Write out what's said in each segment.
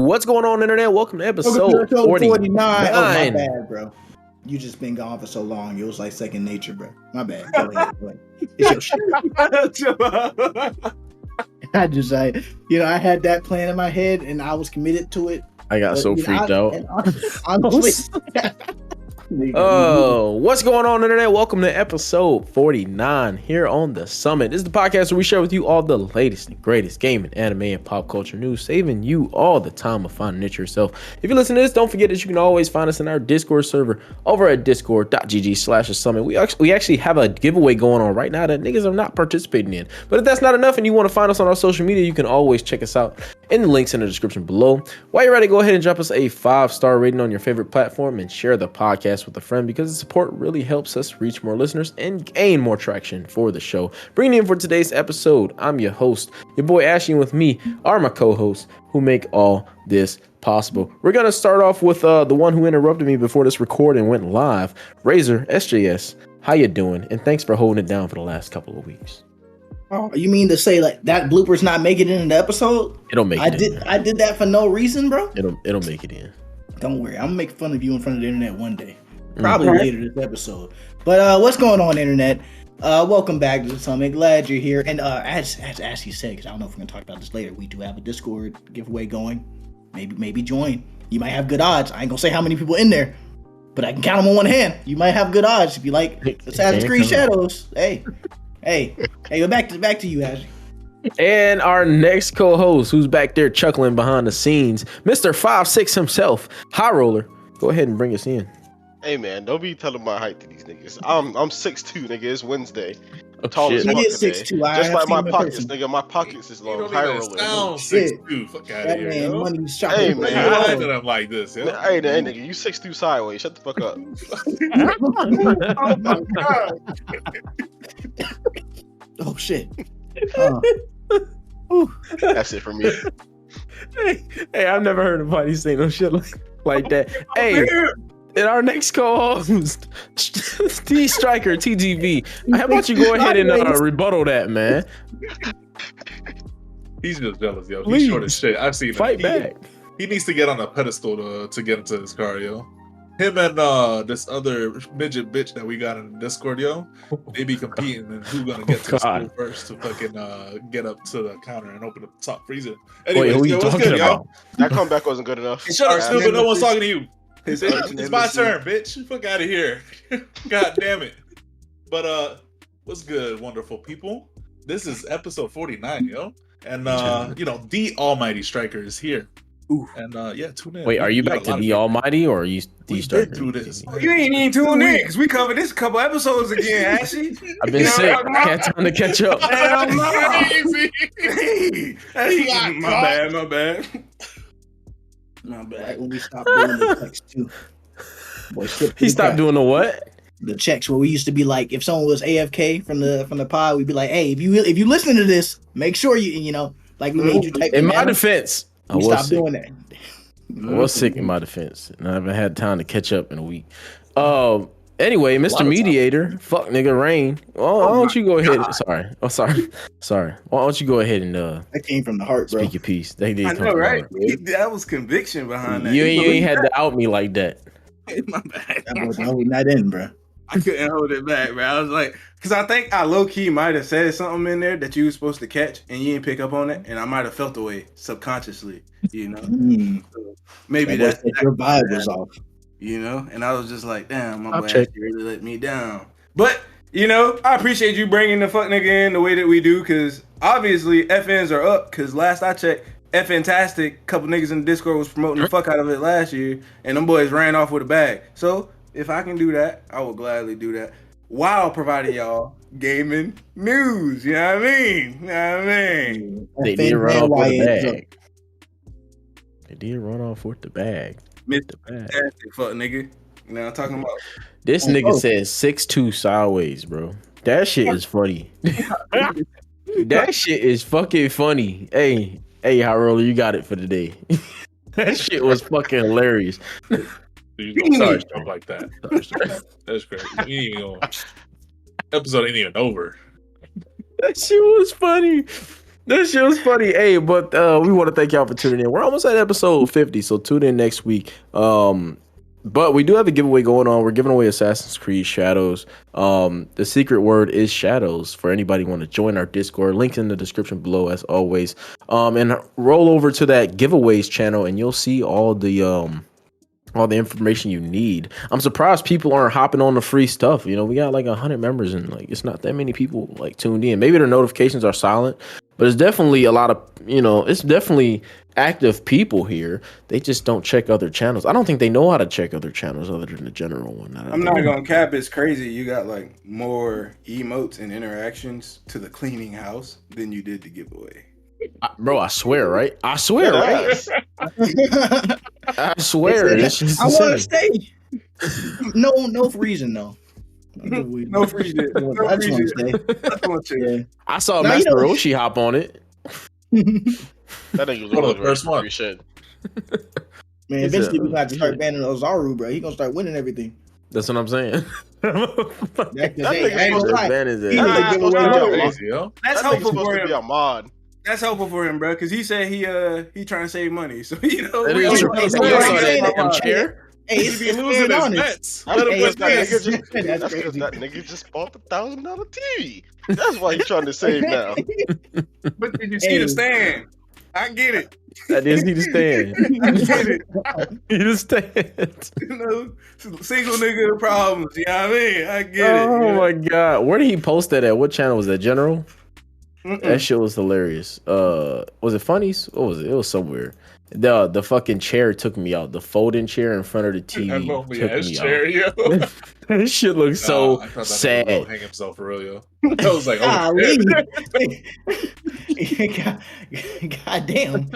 What's going on, internet? Welcome to episode 49. Oh, my bad, bro. You just been gone for so long. It was like second nature, bro. My bad. Go ahead. It's your shit. I had that plan in my head and I was committed to it. I got so freaked out. Honestly, Oh, what's going on, internet? Welcome to episode 49 here on The Summit. This is the podcast where we share with you all the latest and greatest gaming, anime, and pop culture news, saving you all the time of finding it yourself. If you listen to this, don't forget that you can always find us in our Discord server over at discord.gg/thesummit. We actually have a giveaway going on right now that niggas are not participating in. But if that's not enough and you want to find us on our social media, you can always check us out in the links in the description below. While you're ready, go ahead and drop us a 5-star rating on your favorite platform and share the podcast with a friend, because the support really helps us reach more listeners and gain more traction for the show. Bringing in for today's episode, I'm your host, your boy Ashley, and with me are my co-hosts who make all this possible. We're going to start off with the one who interrupted me before this recording went live, Razor SJS. How you doing? And thanks for holding it down for the last couple of weeks. Oh, you mean to say like that blooper's not making it in the episode? It'll make it in. I did that for no reason, bro. It'll make it in. Don't worry, I'm gonna make fun of you in front of the internet one day. Probably later this episode. But what's going on, internet? Welcome back to the summit. Glad you're here. And as Ashley said, because I don't know if we're gonna talk about this later, we do have a Discord giveaway going. Maybe join. You might have good odds. I ain't gonna say how many people in there, but I can count them on one hand. You might have good odds if you like Assassin's Creed Shadows. Hey, but back to you, Ashley. And our next co-host, who's back there chuckling behind the scenes, Mr. 5'6" himself, High Roller. Go ahead and bring us in. Hey man, don't be telling my height to these niggas. I'm 6'2", nigga. It's Wednesday. Oh, Tall as fuck He is today. 6'2". Just like my pockets, nigga. My pockets is long. High roller. Sound Shit. 6'2". Fuck out That of here. man, Yo. money's Hey, shopping. man. I know I'm like this. Yo. Hey, nigga, you 6'2" sideways. Shut the fuck up. Oh my god. Oh shit. That's it for me. Hey, I've never heard nobody say no shit like that. Hey, and our next co-host, T Striker TGV. How about you go ahead and rebuttal that, man? He's just jealous, yo. Please. He's short as shit. I've seen him. Fight back. He needs to get on a pedestal to get into his car, yo. Him and this other midget bitch that we got in the Discord, yo, they be competing and who's gonna get to the school first to fucking get up to the counter and open up the top freezer. Anyways, Wait, who you what's talking good, about? That comeback wasn't good enough. Shut up, Alright, stupid. No one's talking to you. It's Nemesis. my turn, bitch. Fuck out of here. God damn it. But what's good, wonderful people? This is episode 49, yo. And the almighty Striker is here. Ooh. And tune in. Wait, are you We got back a to lot of the people. Almighty, or are you We the Striker? been through this. You ain't even tuned in because we covered this a couple episodes again, Ashley. I've been sick. I had time to catch up. Hell no. Crazy. Hey, my bad. Right when we stopped doing the checks too. Boy, He stopped doing the what? the checks where we used to be like, if someone was AFK from the pod, we'd be like, hey, if you listen to this, make sure you like we made you type In my banana. defense, I We was stopped sick. doing that. I was sick in my defense, and I haven't had time to catch up in a week. Anyway, Mr. Mediator, fuck nigga Rain. Why don't you go ahead? Sorry. Why don't you go ahead and That came from the heart, bro. speak your piece? They did I come know, from the right? heart. That was conviction behind that. You ain't had to out me like that. My bad. That was holding that in, bro. I couldn't hold it back, bro. I was like, because I think I low key might have said something in there that you were supposed to catch, and you didn't pick up on it, and I might have felt the way subconsciously, Maybe that your vibe was off. And I was just like, damn, my I'll boy check. actually really let me down. But I appreciate you bringing the fuck nigga in the way that we do, because obviously FNs are up. Because last I checked, FNtastic, couple niggas in the Discord was promoting the fuck out of it last year, and them boys ran off with a bag. So if I can do that, I will gladly do that while providing y'all gaming news. You know what I mean? They did run off with the bag. They did run off with the bag. Mr. Fantastic, fuck nigga. You know what I'm talking about? This nigga said 6'2" sideways, bro. That shit is funny. That shit is fucking funny. Hey, High Roller, you got it for today. That shit was fucking hilarious. You don't start stuff like that. That's crazy. You ain't even episode ain't even over. That shit was funny. This shit was funny. Hey, but we want to thank y'all for tuning in. We're almost at episode 50, so tune in next week. But we do have a giveaway going on. We're giving away Assassin's Creed Shadows. The secret word is Shadows for anybody who want to join our Discord. Link in the description below, as always. And roll over to that giveaways channel, and you'll see all the information you need. I'm surprised people aren't hopping on the free stuff. You know, we got like 100 members, and like it's not that many people like tuned in. Maybe their notifications are silent, but it's definitely a lot of, it's definitely active people here. They just don't check other channels. I don't think they know how to check other channels other than the general one. I'm not gonna cap. It's crazy. You got like more emotes and interactions to the cleaning house than you did the giveaway. Bro, I swear, right? I swear, right? I swear. I want to stay. No reason though. No free shit. I just want to stay. I saw Master Roshi hop on it. That nigga was the first one. Man, eventually we got to start banning Ozaru, bro. He gonna start winning everything. That's what I'm saying. That's helpful for him. Be a mod. That's helpful for him, bro, because he said he trying to save money. So you know, Hey, he be losing his bets. That's because that nigga just bought the $1,000 TV. That's why he's trying to save now. But did you see the stand? I get it. I didn't see the stand. I get it. See the stand. You know, single nigga problems. You know what I mean? I get it. Oh my god, where did he post that at? What channel was that? General? That shit was hilarious. Was it Funnies? What was it? It was somewhere. The fucking chair took me out. The folding chair in front of the TV took me out. That shit looks so sad. Hang himself for real, yo. I was like, oh, God damn.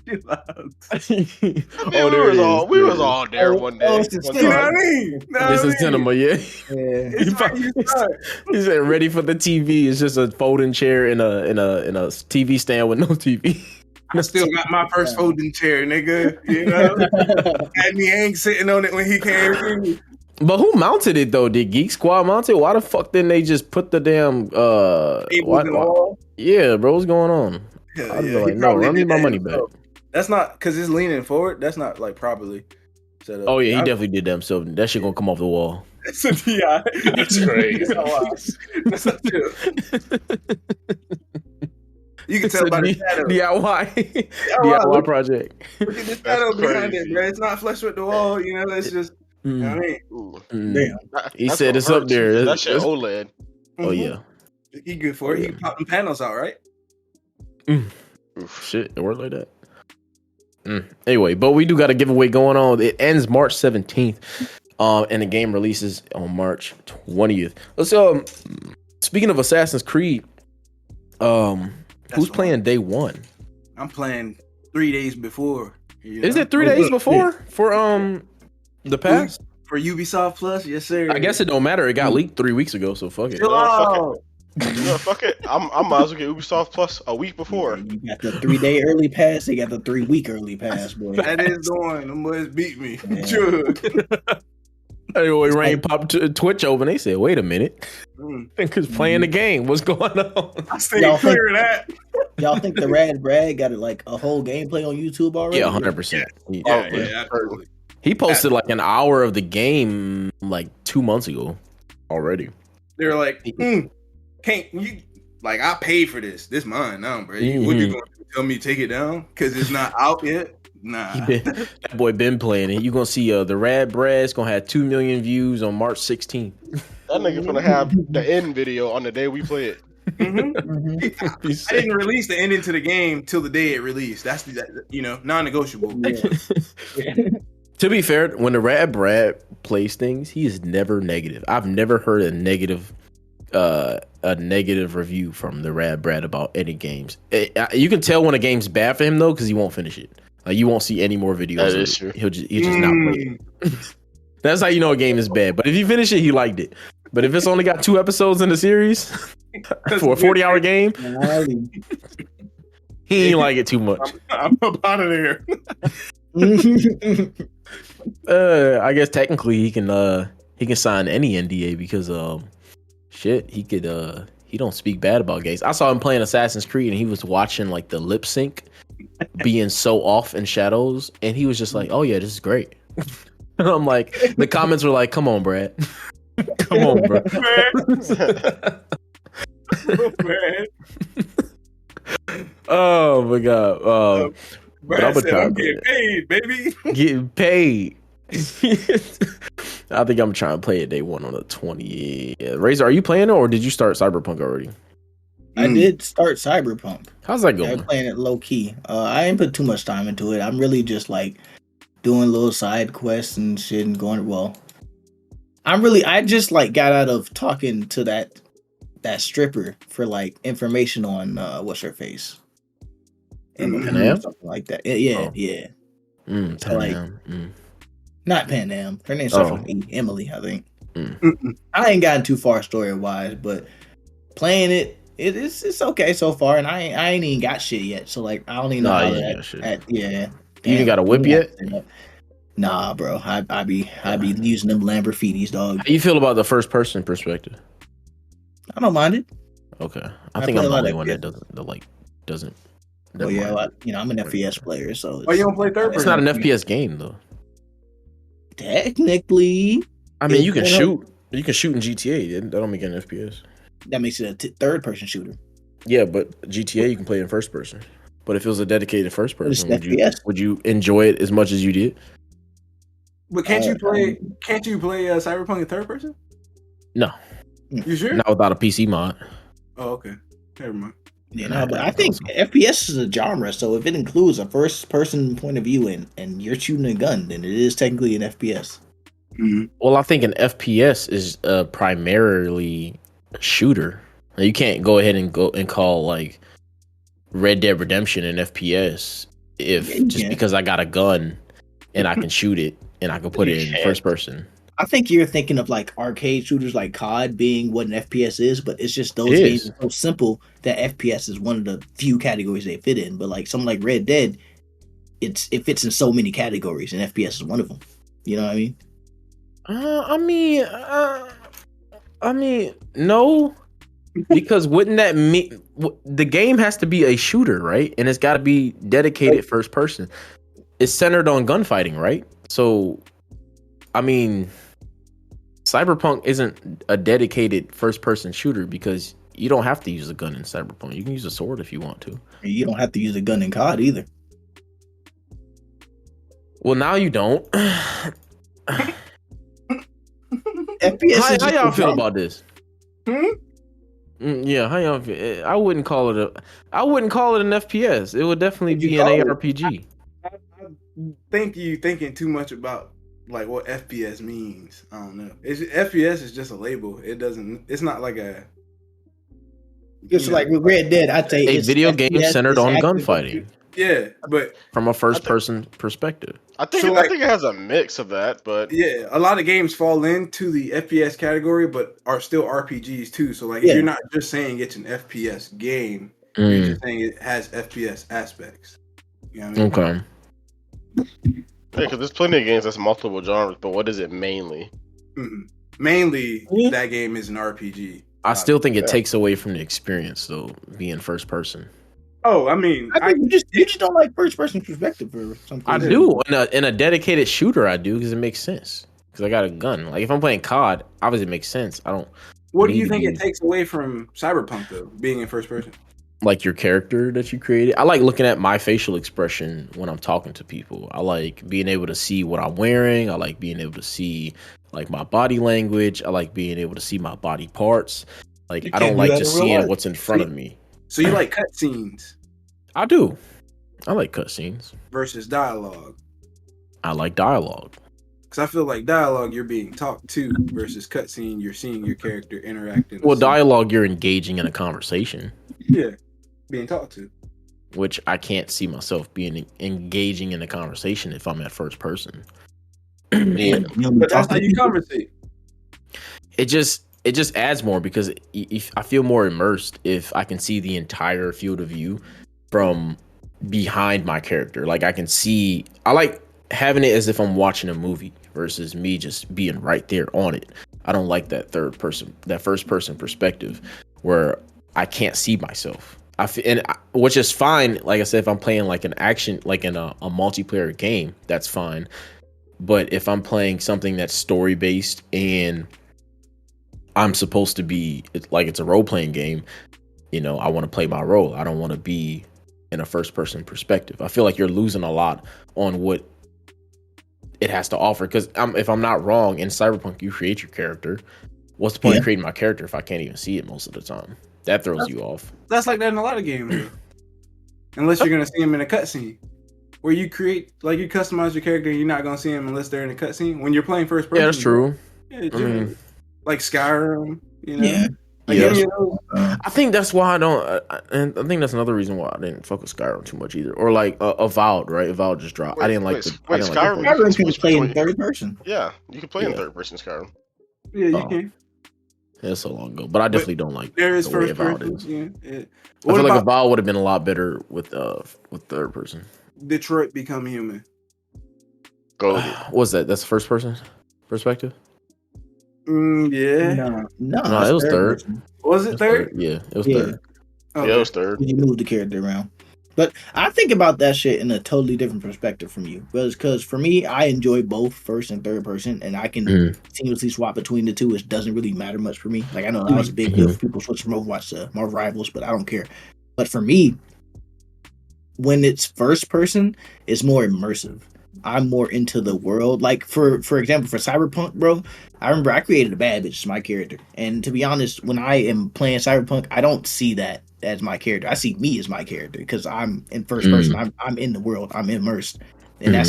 We was all there one day. You know what I mean? This is cinema, yeah. He said, "Ready for the TV." It's just a folding chair in a TV stand with no TV. I still got my first folding chair, nigga. You know, had me Hank sitting on it when he came in. But who mounted it though? Did Geek Squad mount it? Why the fuck didn't they just put the damn Yeah, bro, what's going on? I'd be like, no, run me my money back. That's not because it's leaning forward. That's not like properly set up. Oh yeah, he definitely did that himself. That shit gonna come off the wall. Yeah, that's crazy. That's not true. You can tell by the shadow. DIY project. Look at the shadow behind it, bro. It's not flush with the wall. You know, it's just. You know what I mean? Damn. He said it's up there. That shit OLED. Oh yeah. He good for it. He can pop them panels out, right? Shit, it worked like that. Anyway, but we do got a giveaway going on. It ends March 17th, and the game releases on March 20th. Let's speaking of Assassin's Creed, who's playing day one? I'm playing 3 days before. Is it 3 days before for the pass? For Ubisoft Plus? Yes, sir. I guess it don't matter. It got leaked 3 weeks ago, so fuck it. Fuck it. I might as well get Ubisoft Plus a week before. You got the 3-day early pass. They got the 3-week early pass, boy. That is the one. Them boys beat me. Anyway, Rain popped Twitch open. They said, "Wait a minute, Thinkers playing the game. What's going on?" I stay clear of that. Y'all think the Rad Brad got like a whole gameplay on YouTube already? Yeah, 100%. Yeah, absolutely. He posted like an hour of the game like 2 months ago already. They were like, "Can't you?" Like, I paid for this. This mine now, bro. What you gonna tell me to take it down because it's not out yet? Nah, that boy been playing it. You gonna see the Rad Brad's gonna have 2 million views on March 16th. That nigga gonna have the end video on the day we play it. I didn't release the ending to the game till the day it released. That's non-negotiable. To be fair, when the Rad Brad plays things, he is never negative. I've never heard a negative review from the Rad Brad about any games. You can tell when a game's bad for him though, because he won't finish it. You won't see any more videos. That is true. He'll just not play it. That's how you know a game is bad. But if you finish it, he liked it. But if it's only got 2 episodes in the series for a 40-hour game, he ain't like it too much. I'm up out of there. I guess technically he can sign any NDA because he he don't speak bad about gays. I saw him playing Assassin's Creed and he was watching like the lip sync being so off in shadows, and he was just like, "Oh yeah, this is great." And I'm like, the comments were like, "Come on, Brad, come on, bro." Oh my god. But I'm getting paid, baby. Getting paid. I think I'm trying to play it day one on the 20th. Yeah. Razor, are you playing it or did you start Cyberpunk already? I did start Cyberpunk. How's that going? I'm playing it low key. I ain't put too much time into it. I'm really just like doing little side quests and shit and going. Well, I just like got out of talking to that stripper for like information on what's her face and something like that. Yeah. So, like, not Pan Am. Her name's Emily, I think. I ain't gotten too far story wise, but playing it's okay so far, and I ain't even got shit yet. So like I don't even know how that. Yeah. You ain't got a whip yet? Nah, bro. I be using them Lamborghinis, dog. How you feel about the first person perspective? I don't mind it. Okay, I think I'm the only one that doesn't. Oh yeah, I'm an FPS player, so. Oh, you don't play third person? It's not an FPS game though. Technically, I mean, you can shoot. You can shoot in GTA. That don't make it an FPS. That makes it a third person shooter. Yeah, but GTA you can play in first person. But if it was a dedicated first person, would you enjoy it as much as you did? But can't you play Cyberpunk in third person? No. You sure? Not without a PC mod. Oh, okay. Never mind. Yeah, no, but I think FPS is a genre, so if it includes a first person point of view and you're shooting a gun, then it is technically an FPS. Mm-hmm. Well, I think an FPS is primarily a shooter. You can't go ahead and call like Red Dead Redemption an FPS because I got a gun and I can shoot it and I can put it in first person. I think you're thinking of like arcade shooters like COD being what an FPS is, but it's just those games are so simple that FPS is one of the few categories they fit in. But like something like Red Dead, it fits in so many categories, and FPS is one of them. You know what I mean? I mean, no, because wouldn't that mean the game has to be a shooter, right? And it's got to be dedicated first person. It's centered on gunfighting, right? So, I mean, Cyberpunk isn't a dedicated first-person shooter because you don't have to use a gun in Cyberpunk. You can use a sword if you want to. You don't have to use a gun in COD either. Well, now you don't. FPS how y'all feel about this? Yeah, how y'all feel? I wouldn't call it an FPS. It would definitely be an ARPG. I think you thinking too much about like what FPS means. I don't know. FPS is just a label. It's not like a. Just like with Red Dead, I'd say a video game centered on gunfighting. Yeah, but from a first-person perspective. I think it has a mix of that, but yeah, a lot of games fall into the FPS category, but are still RPGs too. So like, if you're not just saying it's an FPS game, you're just saying it has FPS aspects. You know what I mean? Okay. Yeah, because there's plenty of games that's multiple genres, but what is it mainly? Mm-hmm. Mainly, that game is an RPG. I still think it takes away from the experience, though, being first person. Oh, I mean, I think you just don't like first person perspective or something. I do in a dedicated shooter. I do because it makes sense. Because I got a gun. Like if I'm playing COD, obviously it makes sense. I don't. What do you think it takes away from Cyberpunk though, being in first person? Like your character that you created. I like looking at my facial expression when I'm talking to people. I like being able to see what I'm wearing. I like being able to see like my body language. I like being able to see my body parts. Like I don't like just seeing what's in front of me. So you like cutscenes? I do. I like cutscenes. Versus dialogue. I like dialogue. Because I feel like dialogue, you're being talked to, versus cutscene, you're seeing your character interacting. Well, dialogue, you're engaging in a conversation. Yeah, being talked to. Which I can't see myself being engaging in a conversation if I'm at first person. But that's how you conversate. It just adds more because if I feel more immersed if I can see the entire field of view from behind my character. Like I can see, I like having it as if I'm watching a movie versus me just being right there on it. I don't like that first person perspective where I can't see myself. Which is fine. Like I said, if I'm playing like an action, like in a multiplayer game, that's fine. But if I'm playing something that's story based and I'm supposed to be it's a role playing game, I want to play my role. I don't want to be in a first person perspective. I feel like you're losing a lot on what it has to offer. Because if I'm not wrong, in Cyberpunk, you create your character. What's the point of creating my character if I can't even see it most of the time? That throws you off. That's like that in a lot of games. Unless you're gonna see him in a cutscene, where you create, like, you customize your character, and you're not gonna see him unless they're in a cutscene. When you're playing first person, yeah, that's true. Yeah, like Skyrim, Yeah. Like, I think that's why I don't, and I think that's another reason why I didn't fuck with Skyrim too much either. Or like Avowed, right? Avowed just dropped. I didn't like Skyrim. Skyrim can play in third person. Yeah, you can play in third person Skyrim. Yeah, you can. That's so long ago, but I definitely don't like there is the way first Avowed person. is. I feel like Avowed would have been a lot better with third person. Detroit Become Human. What's that? That's first person perspective? Yeah. No, it was third. Person. Was it third? Yeah, it was third. Okay. Yeah, it was third. You moved the character around. But I think about that shit in a totally different perspective from you. Because for me, I enjoy both first and third person, and I can seamlessly swap between the two. It doesn't really matter much for me. Like, I know that was a big deal for people switch from Overwatch to Marvel Rivals, but I don't care. But for me, when it's first person, it's more immersive. I'm more into the world. Like, for example, for Cyberpunk, bro, I remember I created a bad bitch as my character. And to be honest, when I am playing Cyberpunk, I don't see that as my character. I see me as my character because I'm in first person. I'm in the world. I'm immersed. And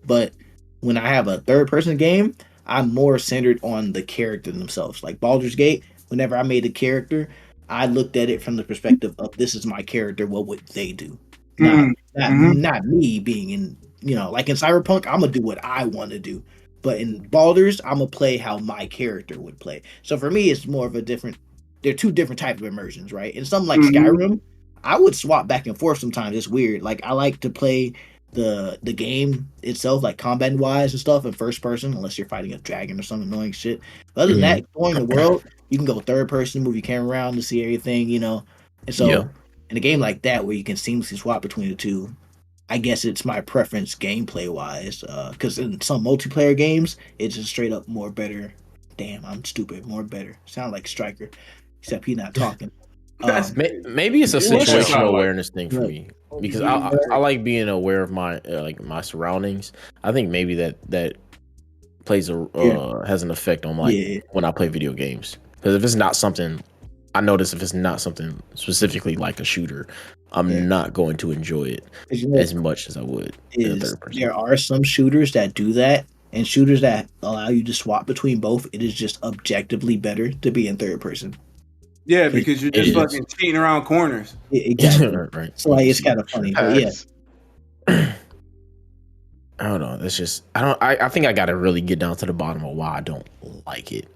but when I have a third person game, I'm more centered on the character themselves. Like Baldur's Gate, whenever I made a character, I looked at it from the perspective of, this is my character. What would they do? Not me being in, like in Cyberpunk, I'm going to do what I want to do. But in Baldur's, I'm going to play how my character would play. So for me, it's more of they're two different types of immersions, right? And something like Skyrim, I would swap back and forth sometimes. It's weird. Like, I like to play the game itself, like combat wise and stuff, in first person, unless you're fighting a dragon or some annoying shit. But other than that, exploring the world, you can go third person, move your camera around to see everything, And so in a game like that, where you can seamlessly swap between the two, I guess it's my preference gameplay wise. Because in some multiplayer games, it's just straight up more better. Damn, I'm stupid. More better. Sound like Striker, except he's not talking. Maybe it's a situational awareness thing for me, because I like being aware of my my surroundings. I think maybe that plays has an effect on when I play video games. Because if it's not something, I notice if it's not something specifically like a shooter, I'm not going to enjoy it as much as I would in a third person. There are some shooters that do that, and shooters that allow you to swap between both. It is just objectively better to be in third person. Yeah, because you're just fucking cheating around corners. Exactly. Right. So it's kind of funny. But yeah. I don't know. It's just I think I gotta really get down to the bottom of why I don't like it.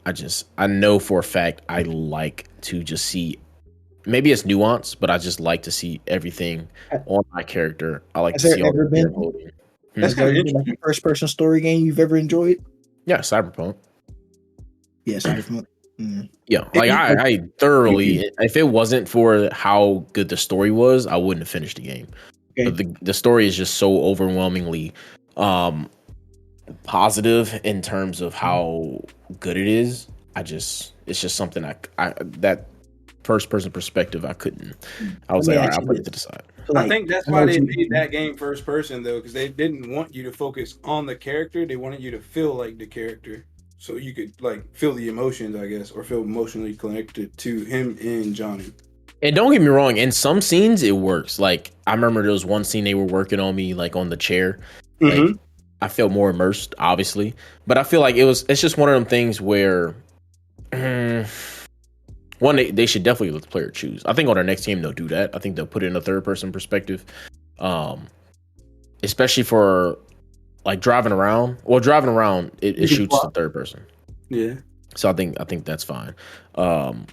I know for a fact I like to just see, maybe it's nuance, but I just like to see everything on my character. I like to see all the holding. Has there been like a first person story game you've ever enjoyed? Yeah, Cyberpunk. Yeah, Cyberpunk. Yeah, like I thoroughly. If it wasn't for how good the story was, I wouldn't have finished the game. Okay. But the story is just so overwhelmingly positive in terms of how good it is. It's just something I that first person perspective I couldn't. I was like, all right, I'll put it to the side. So I think that's why they made that game first person, though, because they didn't want you to focus on the character. They wanted you to feel like the character, so you could like feel the emotions, I guess, or feel emotionally connected to him and Johnny. And don't get me wrong, in some scenes it works. Like, I remember there was one scene they were working on me, like on the chair. Like, I felt more immersed, obviously, but I feel like it's just one of them things where one, they should definitely let the player choose. I think on our next game they'll do that. I think they'll put it in a third person perspective, especially for like driving around. Well, driving around it shoots the third person. Yeah. So I think that's fine. So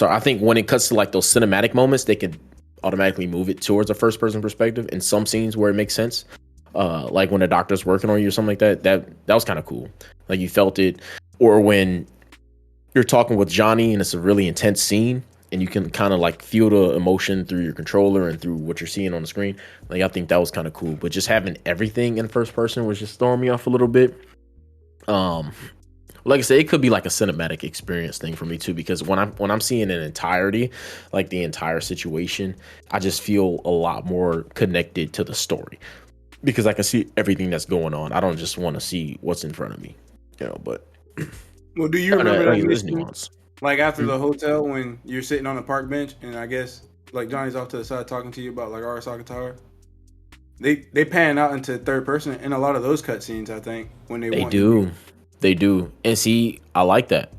I think when it cuts to like those cinematic moments, they can automatically move it towards a first person perspective in some scenes where it makes sense. Like when the doctor's working on you or something like that. That was kind of cool. Like you felt it. Or when you're talking with Johnny and it's a really intense scene and you can kind of like feel the emotion through your controller and through what you're seeing on the screen. Like I think that was kind of cool, but just having everything in first person was just throwing me off a little bit. Like I said, it could be like a cinematic experience thing for me too, because when I'm seeing an entirety, like the entire situation, I just feel a lot more connected to the story because I can see everything that's going on. I don't just want to see what's in front of me, but. Well, do you remember that mission, nuance? Like after the hotel when you're sitting on the park bench and I guess like Johnny's off to the side talking to you about like Arasaka Tower? They pan out into third person in a lot of those cutscenes, I think, when they do. And see, I like that.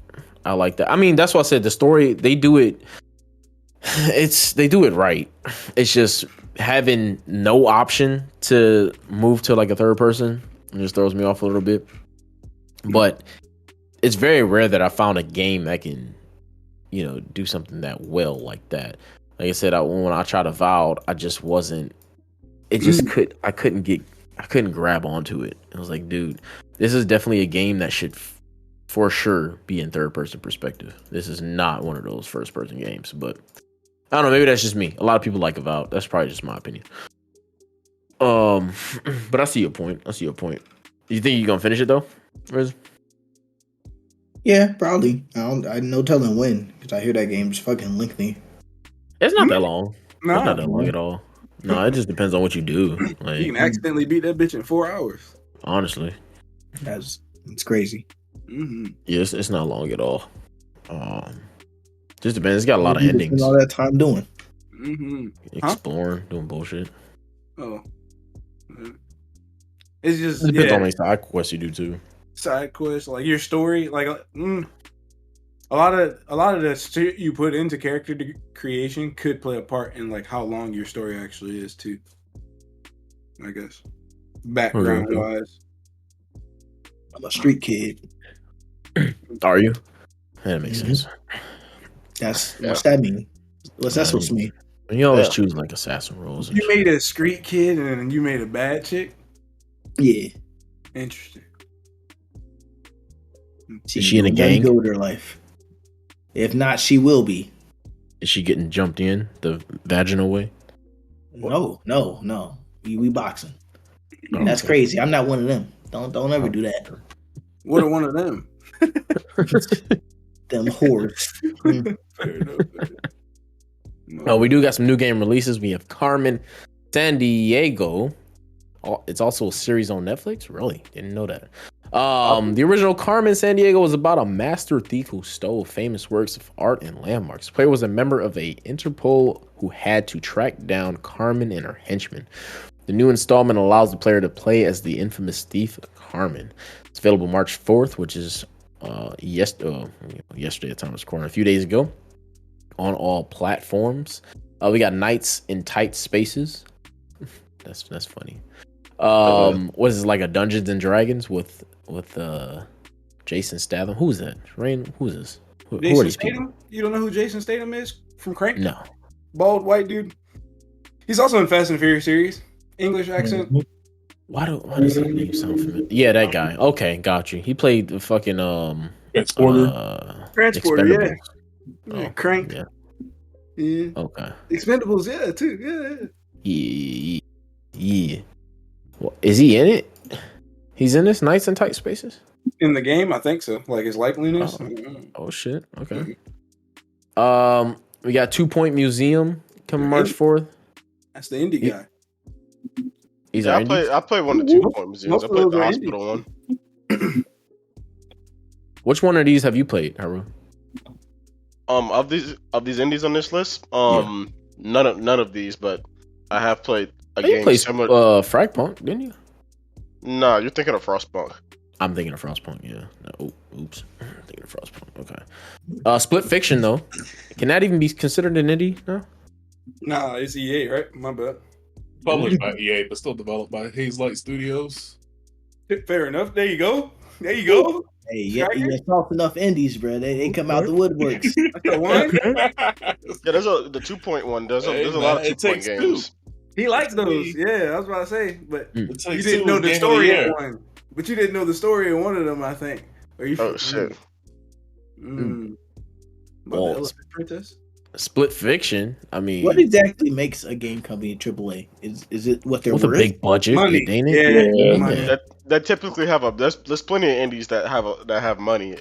I mean, that's why I said the story, they do it right. It's just having no option to move to like a third person. It just throws me off a little bit. But it's very rare that I found a game that can, do something that well like that. Like I said, when I tried Avowed, I just wasn't. It just I couldn't grab onto it. I was like, dude, this is definitely a game that should for sure be in third person perspective. This is not one of those first person games. But I don't know. Maybe that's just me. A lot of people like Avowed. That's probably just my opinion. But I see your point. You think you're gonna finish it though, Riz? Yeah, probably. I no telling when, because I hear that game's fucking lengthy. It's not that long. No, it's not that long at all. No, it just depends on what you do. Like, you can accidentally beat that bitch in 4 hours. Honestly, it's crazy. Mm-hmm. Yeah, it's not long at all. Just depends. It's got a lot of endings. All that time doing, exploring, doing bullshit. Oh, it's just it depends on the side quests you do too. Side quests, like your story, like a lot of the shit you put into character creation could play a part in like how long your story actually is too. I guess background wise. I'm a street kid. Are you? That makes sense. What's that mean? What's that supposed to mean? You always choose like assassin roles. You made a street kid and then you made a bad chick. Yeah. Interesting. Is she in a gang? Go with her life. If not, she will be. Is she getting jumped in the vaginal way? No. We boxing. That's crazy. I'm not one of them. Don't ever do that. What are one of them? Them whores. Fair enough. Oh, we do got some new game releases. We have Carmen Sandiego. It's also a series on Netflix. Really? Didn't know that. The original Carmen Sandiego was about a master thief who stole famous works of art and landmarks. The player was a member of a Interpol who had to track down Carmen and her henchmen. The new installment allows the player to play as the infamous thief Carmen. It's available March 4th, which is yesterday at time of recording, a few days ago, on all platforms. We got Knights in Tight Spaces. That's funny. What is this, like a Dungeons and Dragons with Jason Statham? Who's that? Rain? Who's this? Who are these people? You don't know who Jason Statham is from Crank? No. Bald white dude. He's also in Fast and Furious series. English accent. Why does that name sound familiar? Yeah, that guy. Okay, got you. He played the fucking Transporter. Yeah. Crank. Yeah. Yeah. Okay. Expendables, yeah, too. Yeah. Yeah. Well, is he in it? He's in this Knights in Tight Spaces? In the game, I think so. Like his likeliness. Oh shit. Okay. We got 2 Point Museum coming March 4th. That's the indie guy. I played one of the 2 Point Museums. I played the hospital one. Which one of these have you played, Haru? Of these indies on this list, none of these, but I have played a game similar. FragPunk, didn't you? No, you're thinking of FrostPunk. I'm thinking of FrostPunk. Yeah. No, oops. I'm thinking of FrostPunk. Okay. Split Fiction though, can that even be considered an indie? No. Nah, it's EA, right? My bad. Published by EA, but still developed by Hazelight Studios. Fair enough. There you go. Hey, yeah, soft enough indies, bro. They come out the woodworks. Yeah, there's the 2 Point one. There's a lot of 2 Point games. He likes those. Yeah, I was about to say, but you didn't didn't know the story in one. But you didn't know the story in one of them, I think. Oh shit! Well, Split Fiction. I mean, what exactly makes a game company AAA? Is it what they're with a worth? big budget, Money. ain't it? Yeah. Yeah. That typically have there's plenty of indies that have money.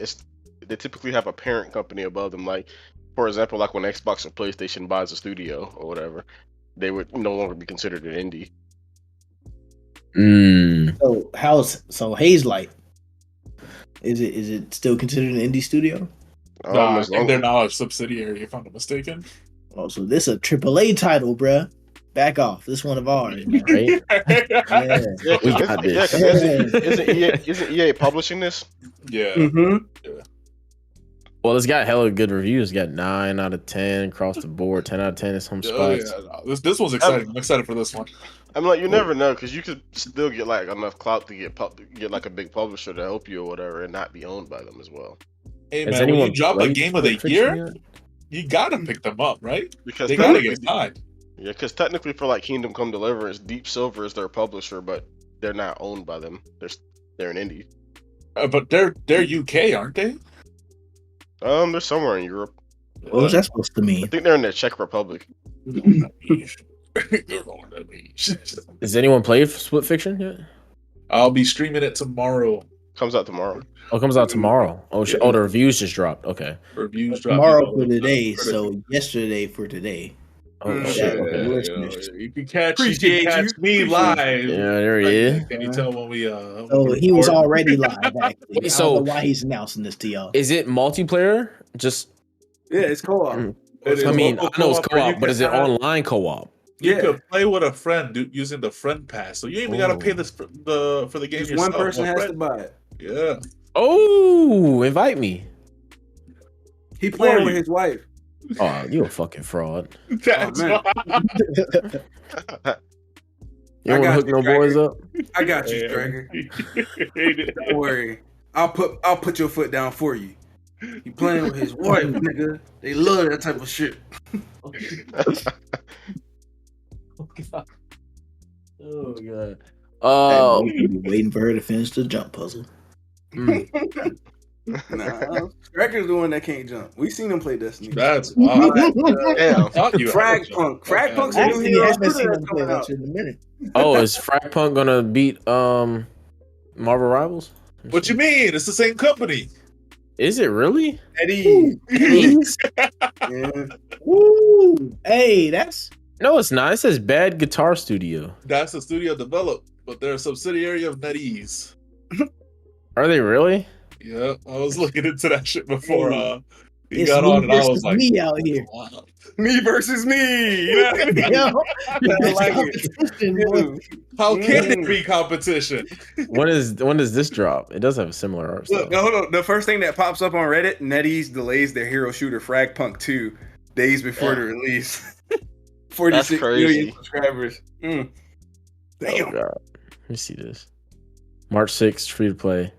They typically have a parent company above them. Like, for example, like when Xbox or PlayStation buys a studio or whatever, they would no longer be considered an indie. So Hazelight? Is it still considered an indie studio? I As think long- they're now a subsidiary, if I'm not mistaken. Oh, so this a AAA title, bruh. Back off. This one of ours, man. Right? Yeah. Yeah, We 'cause got it's- this. yeah, 'cause isn't EA publishing this? Yeah. Mm-hmm. Well, it's got hella good reviews. It's got 9 out of 10 across the board, 10 out of 10 in some Oh, spots. yeah. No, this one's exciting. I'm excited for this one. I mean, like you never know because you could still get like enough clout to get like a big publisher to help you or whatever, and not be owned by them as well. Hey Has man, when anyone you drop a played game of the Split Fiction year, yet? you gotta pick them up, right? Because They gotta technically, get signed. yeah, because technically for like Kingdom Come Deliverance, Deep Silver is their publisher, but they're not owned by them. They're an indie. But they're UK, aren't they? They're somewhere in Europe. What was that supposed to I mean? think they're in the Czech Republic. Has anyone played Split Fiction yet? I'll be streaming it tomorrow. Comes out tomorrow. Oh, it comes out tomorrow. Oh, Yeah. oh, the reviews just dropped. Okay. Reviews drop Tomorrow for today, so yesterday for today. Oh, Mm. shit. Yeah. Okay. You can catch, Appreciate you can you. catch me Appreciate live. Yeah, there he is. Can you tell when we So he was already live. Actually, I So- don't know why he's announcing this to y'all. Is it multiplayer? Just, Yeah, it's co-op. Mm. It is I mean, I local know it's co-op where you co-op, but can is it have- online co-op? You Yeah. could play with a friend using the friend pass, so you ain't even gotta pay this for the game Just yourself. one person has to friend. buy it. Yeah. Oh, invite me. He playing Who are with you? his wife. Oh, you a fucking fraud. That's man. why. You I don't want to got hook you, no Dragon. boys up? I got you, Striker. Don't worry. I'll put your foot down for you. He playing with his wife, nigga. They love that type of shit. Oh god. Waiting for her to finish the jump puzzle. Nah, Striker's the one that can't jump. We seen him play Destiny. That's wild. Damn. I thought you had a FragPunk. joke. FragPunk's Okay. a new Actually, hero I haven't shooter seen that's him play coming that out. shit in a minute. Oh, is FragPunk gonna beat Marvel Rivals? What you mean? It's the same company. Is it really? Eddie. Yeah. Woo! Hey, that's No, it's not. It says Bad Guitar Studio. That's the studio developed, but they're a subsidiary of NetEase. Are they really? Yeah, I was looking into that shit before he it's got me on, and I versus was like, me out here. wow. Me versus me. You know what I mean? Yo, I like it. competition, boy. How can it be competition? When does this drop? It does have a similar art style. Look, no, hold on. The first thing that pops up on Reddit, NetEase delays their hero shooter FragPunk 2 days before the release. 46 crazy. million subscribers. Mm. Oh Damn. god. Let me see this. March 6th, free to play.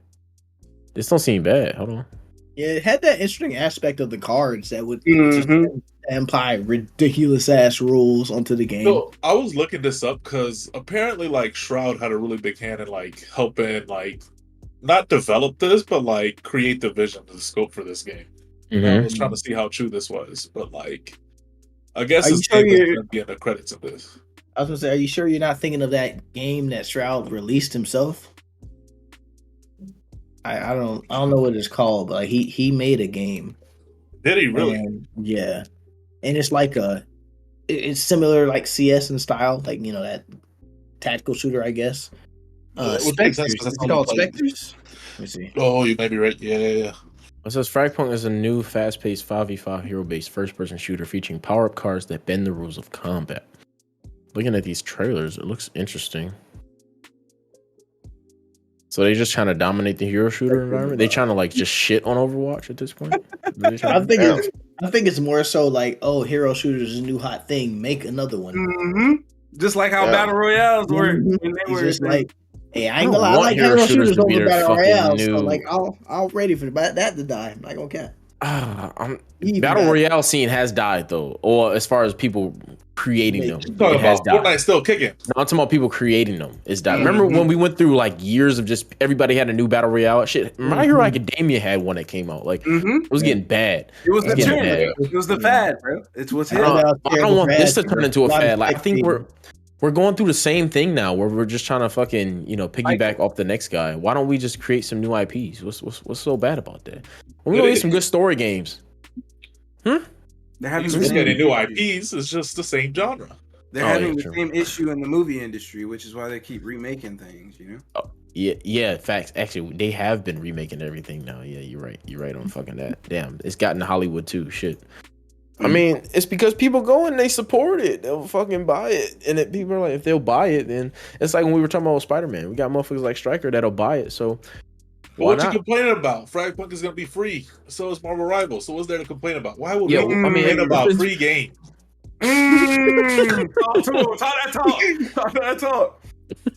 This don't seem bad. Hold on. Yeah, it had that interesting aspect of the cards that would Mhm. just imply ridiculous ass rules onto the game. So I was looking this up because apparently, like, Shroud had a really big hand in like helping, like, not develop this, but like create the vision, the scope for this game. I was trying to see how true this was, but like, I guess Are you this sure game is you're- gonna be in the credits of this. I was gonna say, are you sure you're not thinking of that game that Shroud released himself? I don't know what it's called, but like, he made a game. Did he really? And, yeah, and it's like it's similar like CS in style, like that tactical shooter, I guess. Which makes sense, Spectres. 'cause that's It's how called we play. Spectres. Let me see. Oh, you may be right. Yeah. It says FragPunk is a new fast-paced 5v5 hero-based first-person shooter featuring power-up cards that bend the rules of combat. Looking at these trailers, it looks interesting. So they just trying to dominate the hero shooter environment? They trying to like just shit on Overwatch at this point? I think it's more so like, oh, hero shooters is a new hot thing. Make another one. Mm-hmm. Just like how Yeah. Battle Royales were Mhm. when they It's were just like, hey, I ain't I gonna lie, I don't like want hero hero shooters shooters to be over their battle fucking royale. So new- like, I'll ready for that to die. I'm not gonna care. Ah, Even Battle that- Royale scene has died though, or as far as people creating them. Talking It has about died. Fortnite's still kicking. No, I'm talking about people creating them. It's died. Remember when we went through like years of just everybody had a new battle royale shit? My Hero Academia had one that came out. Like it was getting bad. It was the getting trend. bad. It was the fad, bro. It's what's hit. I don't want this to turn into a fad. Like I think we're going through the same thing now, where we're just trying to fucking piggyback off the next guy. Why don't we just create some new IPs? What's so bad about that? We gonna get some good story games. They're having Just getting new IPs. It's just the same genre. They're having the same issue in the movie industry, which is why they keep remaking things. You know. Oh, yeah. Facts. Actually, they have been remaking everything now. Yeah, you're right. You're right on fucking that. Damn, it's gotten to Hollywood too. Shit. I mean, it's because people go and they support it. They'll fucking buy it. And people are like, if they'll buy it, then it's like when we were talking about Spider-Man. We got motherfuckers like Stryker that'll buy it. So what you complaining about? FragPunk is going to be free. So is Marvel Rivals. So what's there to complain about? Why would we complain about free games? Talk that talk.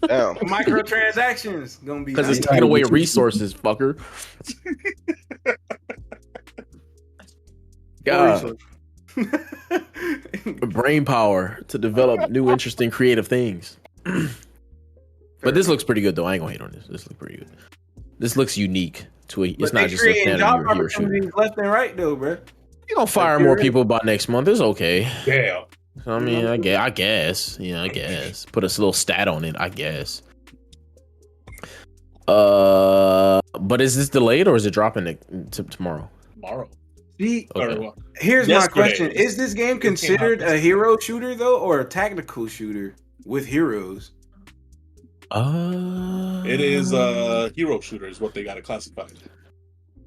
Damn. Microtransactions gonna be because it's taking away resources, fucker. God. Brain power to develop new, interesting, creative things. But this looks pretty good, though. I ain't gonna hate on this. This looks pretty good. This looks unique to it. It's not just a standard hero shooter. Left and right, though, bro. You gonna fire more people by next month? It's okay. Damn. I mean, I guess. Yeah, I guess. Put a little stat on it. I guess. But is this delayed or is it dropping to tomorrow? Tomorrow. Okay. Here's my question: is this game considered a hero shooter though, or a tactical shooter with heroes? It is hero shooter is what they got it classified.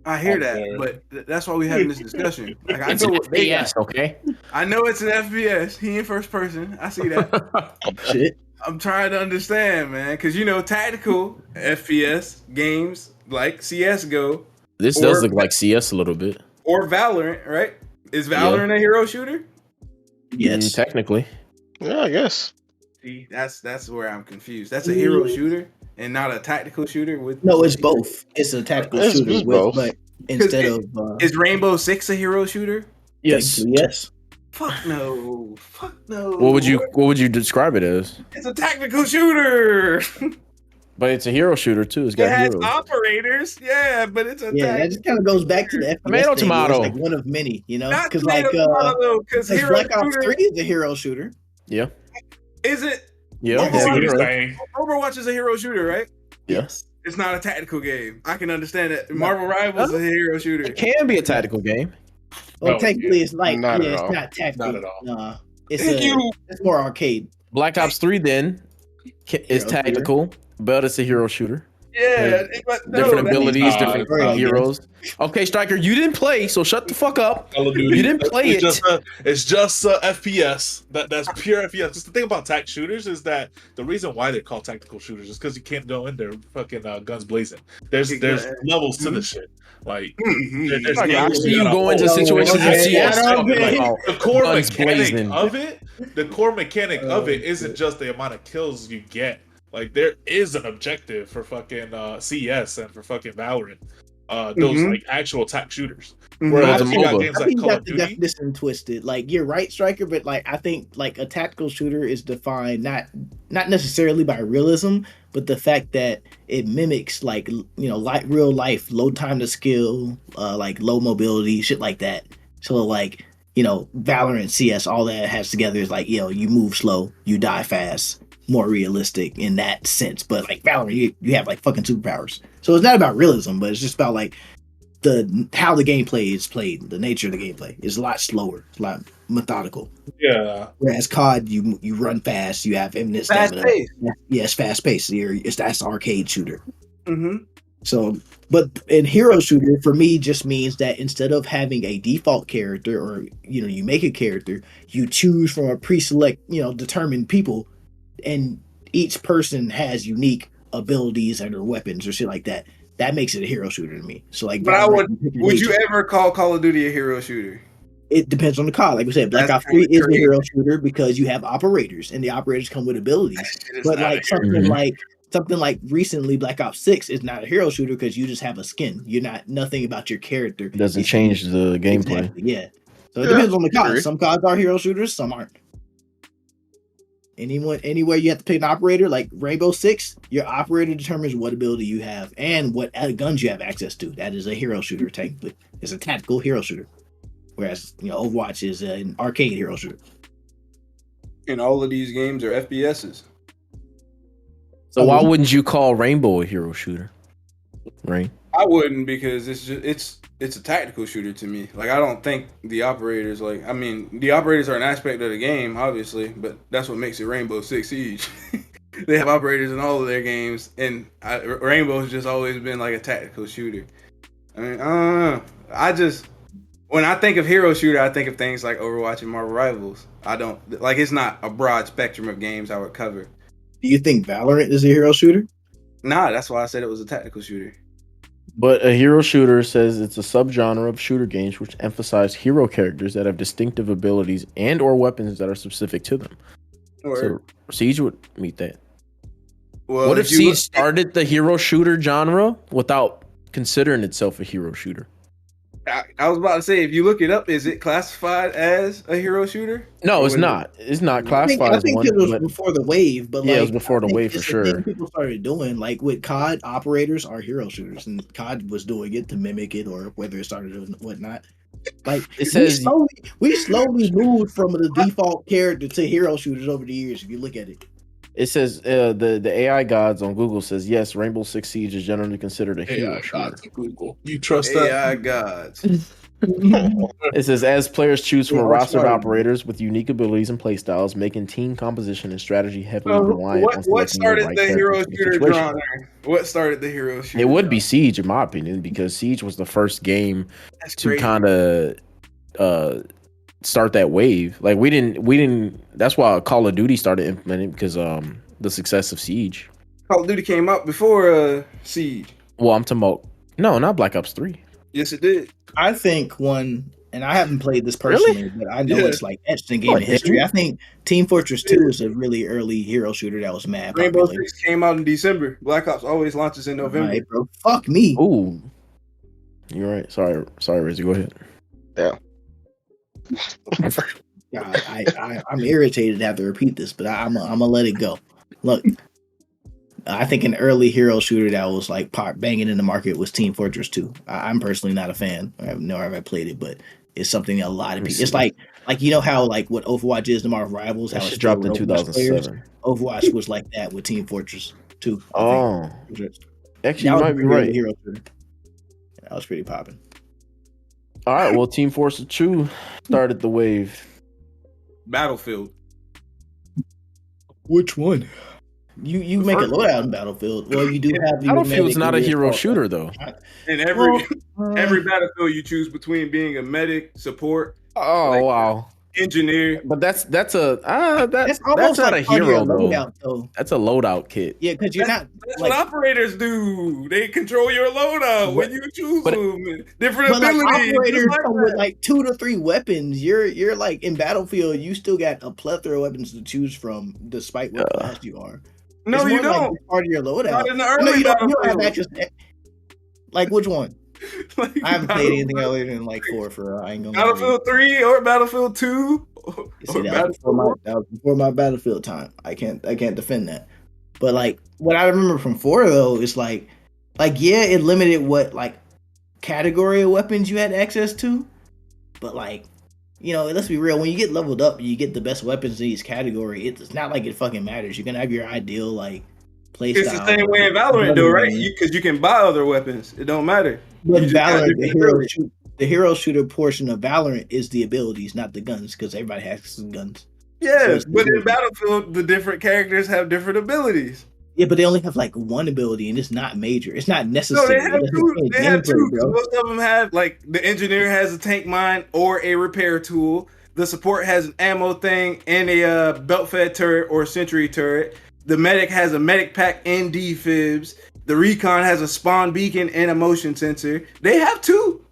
I hear that, but that's why we having this discussion. Like, I know what they got. Okay. I know it's an FPS. He in first person. I see that. Shit. I'm trying to understand, man, because tactical FPS games like CS:GO. This does look like CS a little bit. Or Valorant, right? Is Valorant a hero shooter? Yes, technically. Yeah, I guess. See, that's where I'm confused. That's a hero shooter and not a tactical shooter with. No, it's both. It's a tactical shooter with, but instead of is Rainbow Six a hero shooter? Yes. Fuck no. What would you describe it as? It's a tactical shooter. But it's a hero shooter too. It's got heroes. Operators, yeah, but it's a that just kind of goes back to the FPS tomato. It's like one of many, because because Black Ops 3 is a hero shooter. Yeah. Is it? Yeah. Overwatch is a hero shooter, right? Yes. It's not a tactical game. I can understand that. Marvel Rivals is a hero shooter. It can be a tactical game. Well, technically, it's like not it's not tactical. Not at all. Nah, it's more arcade. Black Ops 3 then is tactical, but it's a hero shooter. Yeah, different abilities, different heroes. Okay, Stryker, you didn't play, so shut the fuck up. Call of Duty. You didn't play it. It's just FPS. That's pure FPS. Just the thing about tac shooters is that the reason why they're called tactical shooters is because you can't go in there fucking guns blazing. There's levels to the shit. Like, there's I see you go into situations and see the core mechanic of it isn't just the amount of kills you get. Like, there is an objective for fucking CS and for fucking Valorant. Those like actual tac shooters. Whereas you got games like Call of Duty. Definition twisted. Like, you're right, Stryker, but like I think like a tactical shooter is defined not necessarily by realism, but the fact that it mimics like like real life, low time to skill, like low mobility, shit like that. So like Valorant, CS, all that has together is like you move slow, you die fast. More realistic in that sense, but like Valorant, you have like fucking superpowers. So it's not about realism, but it's just about like how the gameplay is played. The nature of the gameplay is a lot slower, it's a lot methodical. Yeah. Whereas COD, you run fast, you have infinite stamina. Yes, fast paced. That's arcade shooter. Mm-hmm. So, but in hero shooter for me just means that instead of having a default character or you make a character, you choose from a pre-select determined people. And each person has unique abilities and or weapons or shit like that. That makes it a hero shooter to me. So like, but would you ever call Call of Duty a hero shooter? It depends on the COD. Like we said, Black Ops 3 is a hero shooter because you have operators, and the operators come with abilities. But like something like recently, Black Ops 6 is not a hero shooter because you just have a skin. You're nothing about your character. It doesn't change the gameplay. Exactly, yeah. So it depends on the COD. Some CODs are hero shooters, some aren't. Anywhere you have to pick an operator, like Rainbow Six, your operator determines what ability you have and what guns you have access to. That is a hero shooter, technically. It's a tactical hero shooter. Whereas, Overwatch is an arcade hero shooter. And all of these games are FPSs. So why wouldn't you call Rainbow a hero shooter? Right? I wouldn't, because it's a tactical shooter to me. Like, I don't think the operators the operators are an aspect of the game, obviously, but that's what makes it Rainbow Six Siege. They have operators in all of their games, and Rainbow's just always been like a tactical shooter. I mean, when I think of hero shooter, I think of things like Overwatch and Marvel Rivals. I don't like, it's not a broad spectrum of games I would cover. Do you think Valorant is a hero shooter? Nah, that's why I said it was a tactical shooter. But a hero shooter says it's a subgenre of shooter games which emphasize hero characters that have distinctive abilities and or weapons that are specific to them. So Siege would meet that. Well, what if Siege started the hero shooter genre without considering itself a hero shooter? I was about to say, if you look it up, is it classified as a hero shooter? No, it's not. It's not classified I think as one. It was before the wave, but it was before the wave for sure. People started doing, like with COD, operators are hero shooters, and COD was doing it to mimic it, or whether it started or whatnot. Like it says, we slowly moved from the default character to hero shooters over the years. If you look at it. It says the AI gods on Google says yes, Rainbow Six Siege is generally considered a hero shooter. Google, you trust AI gods? It says as players choose from a roster of operators with unique abilities and playstyles, making team composition and strategy heavily reliant on what started the hero shooter genre? What started the hero shooter? It would be Siege, in my opinion, because Siege was the first game to kind of start that wave. Like we didn't that's why Call of Duty started implementing, because the success of Siege. Call of Duty came out before Siege. Well, I'm talking about not Black Ops 3. Yes, it did. I think one, and I haven't played this personally, but I know it's like etched in gaming history. I think Team Fortress 2 is a really early hero shooter that was mad popular. Rainbow Six came out in December. Black Ops always launches in November. Right, bro. Fuck me. Ooh, you're right. Sorry, Rizzy. Go ahead. Yeah. God, I'm irritated to have to repeat this, but I'm gonna let it go. Look, I think an early hero shooter that was like banging in the market was Team Fortress 2. I'm personally not a fan. I haven't played it, but it's something that a lot of people. It's like how like what Overwatch is to Marvel Rivals. How it dropped in 2007. Overwatch was like that with Team Fortress 2. Actually, you might be right. Hero shooter. That was pretty popping. All right, well, Team Fortress 2 started the wave. Battlefield. Which one? You make a loadout in Battlefield. Well, you do have Battlefield's not a hero shooter though. In every Battlefield, you choose between being a medic, support. Oh wow. Engineer, but that's not a hero though. That's a loadout kit. Yeah, because you're not. That's what operators do. They control your loadout when you choose them. Different abilities. Like operators come with like 2 to 3 weapons. You're like in Battlefield. You still got a plethora of weapons to choose from, despite what class you are. No, you don't. Like part of your loadout. Not in the early you don't have access. Like which one? Like I haven't played anything other than like 4 for I ain't gonna Battlefield 3 or Battlefield 2. That was before my Battlefield time. I can't defend that. But like what I remember from 4 though is like yeah, it limited what like category of weapons you had access to. But like, let's be real, when you get leveled up, you get the best weapons in each category. It's not like it fucking matters. You're gonna have your ideal like play style. It's the same way in Valorant though, right? Because you can buy other weapons. It don't matter. But Valorant, the hero shooter portion of Valorant is the abilities, not the guns, because everybody has guns. Yeah, so but in Battlefield, the different characters have different abilities. Yeah, but they only have like one ability, and it's not major. It's not necessary. No, they have two. Most of them have, like, the engineer has a tank mine or a repair tool. The support has an ammo thing and a belt-fed turret or sentry turret. The medic has a medic pack and defibs. The recon has a spawn beacon and a motion sensor. They have 2.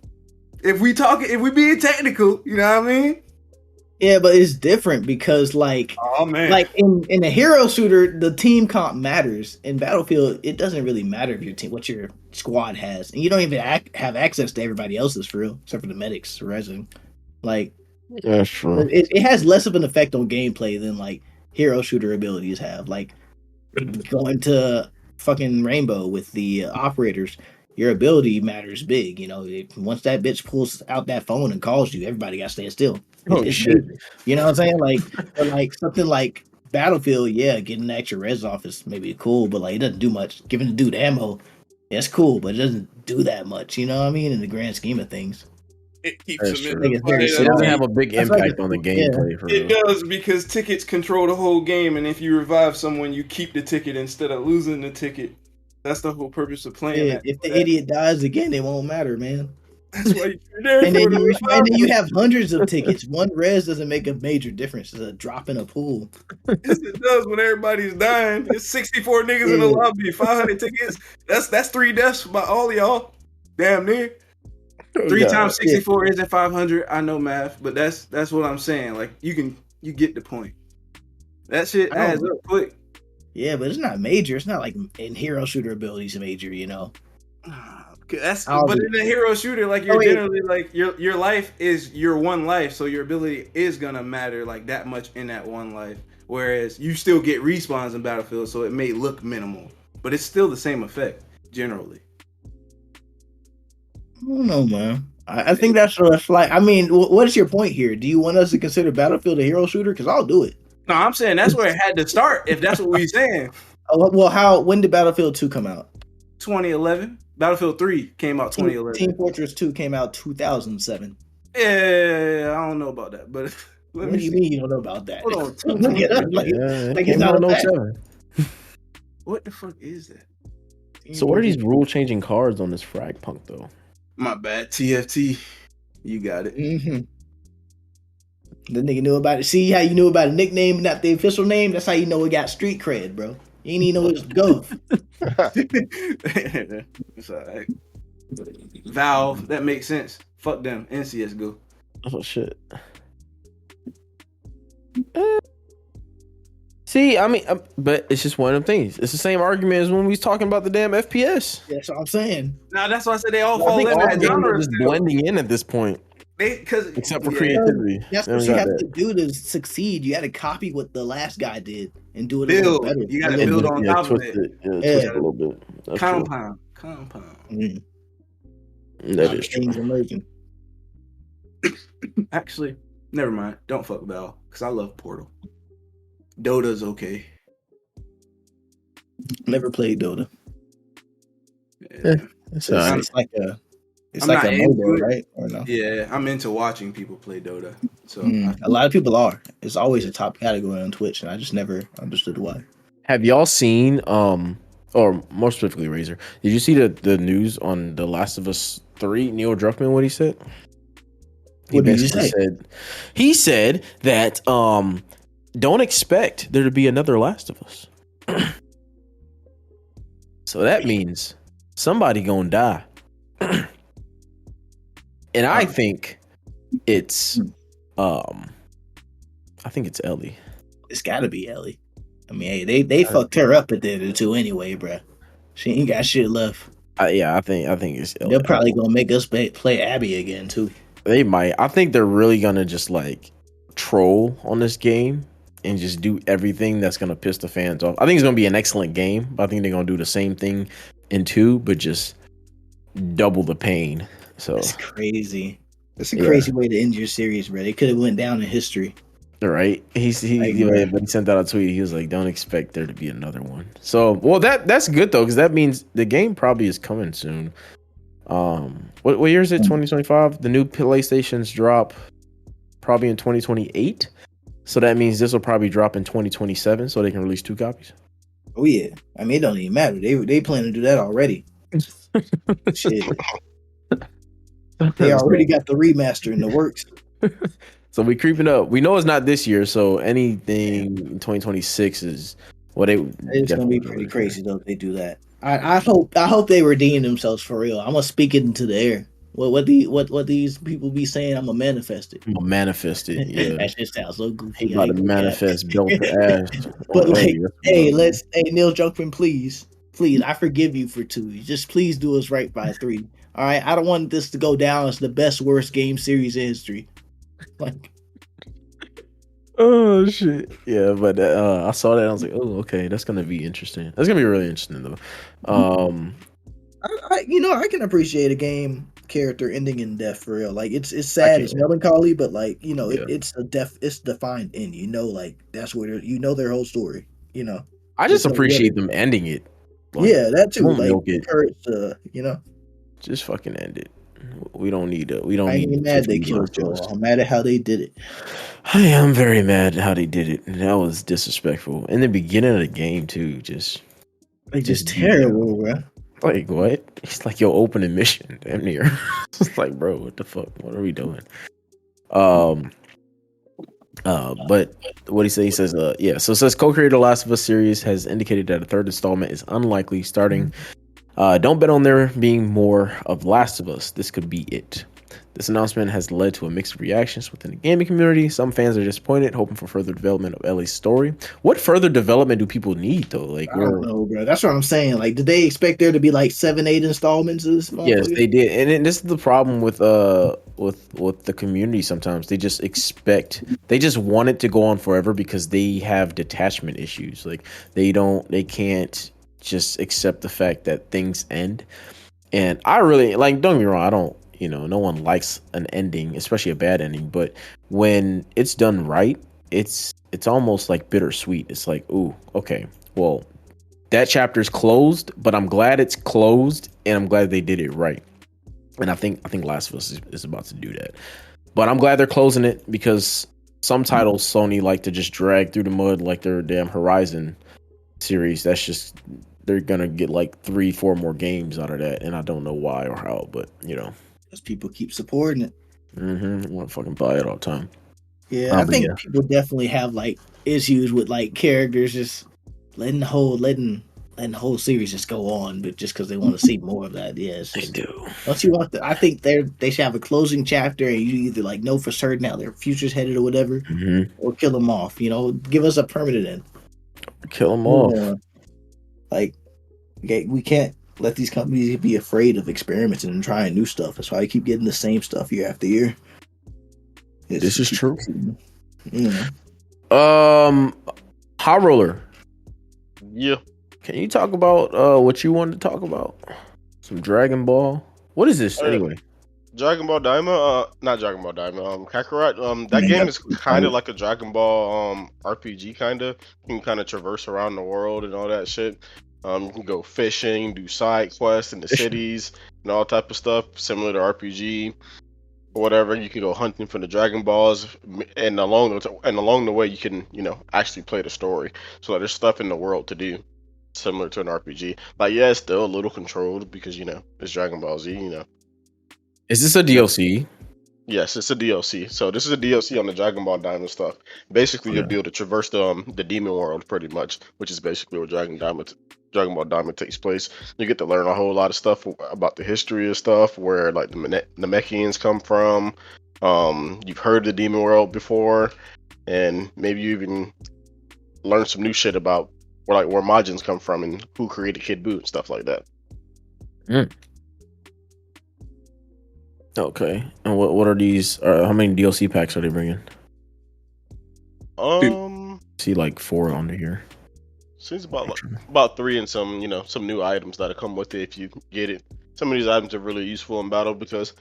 If we being technical, you know what I mean? Yeah, but it's different because like in a hero shooter, the team comp matters. In Battlefield, it doesn't really matter if what your squad has, and you don't even have access to everybody else's for real, except for the medics resin. Like, yeah, sure. It has less of an effect on gameplay than like hero shooter abilities have. Like going to fucking Rainbow with the operators, your ability matters big. You know, once that bitch pulls out that phone and calls you, everybody got to stand still. Oh, It's shit. major. You know what I'm saying? Like something like Battlefield, yeah, getting the extra res off is maybe cool, but like it doesn't do much. Giving the dude ammo, it's cool, but it doesn't do that much. You know what I mean? In the grand scheme of things, It keeps That's them in true. Like, it's the very fight. It doesn't Like, have a big that's like impact on the gameplay for It real. does because tickets control the whole game, and if you revive someone, you keep the ticket instead of losing the ticket. That's the whole purpose of playing that. if the idiot dies again, it won't matter, man. That's why you're there And for then the revive. you have hundreds of tickets. One res doesn't make a major difference. It's a drop in a pool. Yes, it does when everybody's dying. It's 64 niggas in the Yeah. lobby, 500 tickets. That's 3 deaths by all of y'all. Damn near. 3 times 64 isn't 500. I know math, but that's what I'm saying. Like you get the point. That shit adds up quick. Yeah, but it's not major. It's not like in hero shooter abilities major, you know. But in a hero shooter, like you're generally like your life is your one life, so your ability is gonna matter like that much in that one life. Whereas you still get respawns in Battlefield, so it may look minimal, but it's still the same effect generally. I don't know, man. I think that's like. I mean, what is your point here? Do you want us to consider Battlefield a hero shooter? Because I'll do it. No, I'm saying that's where it had to start. If that's what we're saying. Oh, well, when did Battlefield 2 come out? 2011. Battlefield 3 came out 2011. Team Fortress 2 came out 2007. Yeah, I don't know about that, but What do you mean you don't know about that? Hold on. Look it up. Like it's not a fact. What the fuck is that? So what are these rule changing cards on this FragPunk though? My bad. TFT. You got it. Mm-hmm. The nigga knew about it. See how you knew about a nickname and not the official name? That's how you know it got street cred, bro. You ain't even know it's Ghost. It's all right. Valve, that makes sense. Fuck them. NCSGO. Oh shit. See, I mean, but it's just one of them things. It's the same argument as when we was talking about the damn FPS. That's what I'm saying. Now that's why I said they all I fall think in all that games genre. are just blending in at this point, except for creativity. That's They what don't you got have that. to do to succeed. You got to copy what the last guy did and do it a little Build. better. You gotta And then- build on top of twist it. twist Yeah. it a little bit. That's Compound. Mm. true. That is true. Things emerging. Actually, never mind. Don't fuck Valve because I love Portal. Dota's okay. Never played Dota. Yeah. It's So all right. it's like a I'm like not a into MOBA, it. right? Or no? Yeah, I'm into watching people play Dota. So A lot of people are. It's always a top category on Twitch, and I just never understood why. Have y'all seen or more specifically Razor? Did you see the news on The Last of Us 3? Neil Druckmann, what he said? What did he say? He said that don't expect there to be another Last of Us. So that means somebody gonna die. And I think it's Ellie. It's got to be Ellie. I mean, hey, they fucked her up at the end of the two anyway, bruh. She ain't got shit left. I think it's Ellie. They're probably gonna make us play Abby again too. They might. I think they're really gonna just like troll on this game and just do everything that's gonna piss the fans off. I think it's gonna be an excellent game, but I think they're gonna do the same thing in 2, but just double the pain. So That's crazy. That's a crazy way to end your series, bro. They could have went down in history. right, he sent out a tweet. He was like, "Don't expect there to be another one." So, well, that's good though, because that means the game probably is coming soon. What year is it? 2025. The new PlayStations drop probably in 2028. So that means this will probably drop in 2027, so they can release 2 copies. Oh yeah. I mean, it don't even matter. They plan to do that already. Shit. They already got the remaster in the works. So we creeping up. We know it's not this year, so anything in 2026 is what It's gonna be pretty crazy though if they do that. I hope they redeem themselves for real. I'm gonna speak it into the air. What these people be saying, I'm gonna manifest it. I'm gonna manifest it. Yeah, That shit sounds so goofy. he about to manifest belt to ass. But like, hey, let's. Neil Druckmann, please, I forgive you for 2. Just please do us right by 3. All right, I don't want this to go down as the best worst game series in history. Like, Oh shit. Yeah, but I saw that. I was like, oh, okay, that's gonna be interesting. That's gonna be really interesting though. I can appreciate a game character ending in death for real. Like it's I sad, can't. it's melancholy, but like Yeah. it's defined end. Like that's where their whole story. I just Just don't let appreciate it. them ending it. Like, Yeah, that too. don't Like milk it. encourage Just fucking end it. We don't need to. We don't I ain't need even mad they 50 killed left of Joel. us. I'm mad at how they did it. I am very mad how they did it. That was disrespectful. In the beginning of the game too, just Like just Just terrible, bro. like what? It's like your opening mission, damn near. It's like, bro, what the fuck? What are we doing? But what he say? He says, yeah. So it says co-creator Last of Us series has indicated that a third installment is unlikely. Starting, don't bet on there being more of Last of Us. This could be it. This announcement has led to a mix of reactions within the gaming community. Some fans are disappointed, hoping for further development of Ellie's story. What further development do people need though? Like, I don't know, bro. That's what I'm saying. Like, did they expect there to be like 7, 8 installments of this yes, motherfucker? they did, and then this is the problem with the community. Sometimes they just want it to go on forever because they have detachment issues. Like they can't just accept the fact that things end. And I really like. Don't get me wrong. I don't. No one likes an ending, especially a bad ending. But when it's done right, it's almost like bittersweet. It's like, ooh, okay, well, that chapter's closed, but I'm glad it's closed, and I'm glad they did it right. And I think Last of Us is about to do that. But I'm glad they're closing it because some titles Sony like to just drag through the mud like their damn Horizon series. That's just they're gonna get like 3-4 more games out of that, and I don't know why or how, but Because people keep supporting it. I want to fucking buy it all the time. Yeah, I But think yeah. people definitely have like issues with like characters just letting the whole series just go on, but just because they want to see more of that. Yeah, it's They just do. don't you want I think they should have a closing chapter, and you either like know for certain how their future's headed or whatever, or kill them off. Give us a permanent end. Kill them off. Yeah. Like, okay, we can't let these companies be afraid of experimenting and trying new stuff. That's why I keep getting the same stuff year after year. This is true. Yeah. High Roller. Yeah. Can you talk about what you wanted to talk about? Some Dragon Ball. What is this anyway? Dragon Ball Daima, not Dragon Ball Daima, Kakarot. That game is kind of like a Dragon Ball RPG kind of. You can kind of traverse around the world and all that shit. You can go fishing, do side quests in the cities and all type of stuff, similar to RPG or whatever. You can go hunting for the Dragon Balls, and along the way you can actually play the story. So like, there's stuff in the world to do, similar to an RPG. Like yeah, it's still a little controlled because it's Dragon Ball Z. Is this a DLC? Yes, it's a DLC. So this is a DLC on the Dragon Ball Diamond stuff. Basically, you'll be able to traverse the demon world pretty much, which is basically where Dragon Ball Diamond takes place. You get to learn a whole lot of stuff about the history of stuff, where like the Namekians come from. You've heard the demon world before, and maybe you even learn some new shit about where Majins come from and who created Kid Buu and stuff like that. Okay. And what are these? How many DLC packs are they bringing? See like 4 under here. Seems about 3 and some new items that'll come with it if you get it. Some of these items are really useful in battle because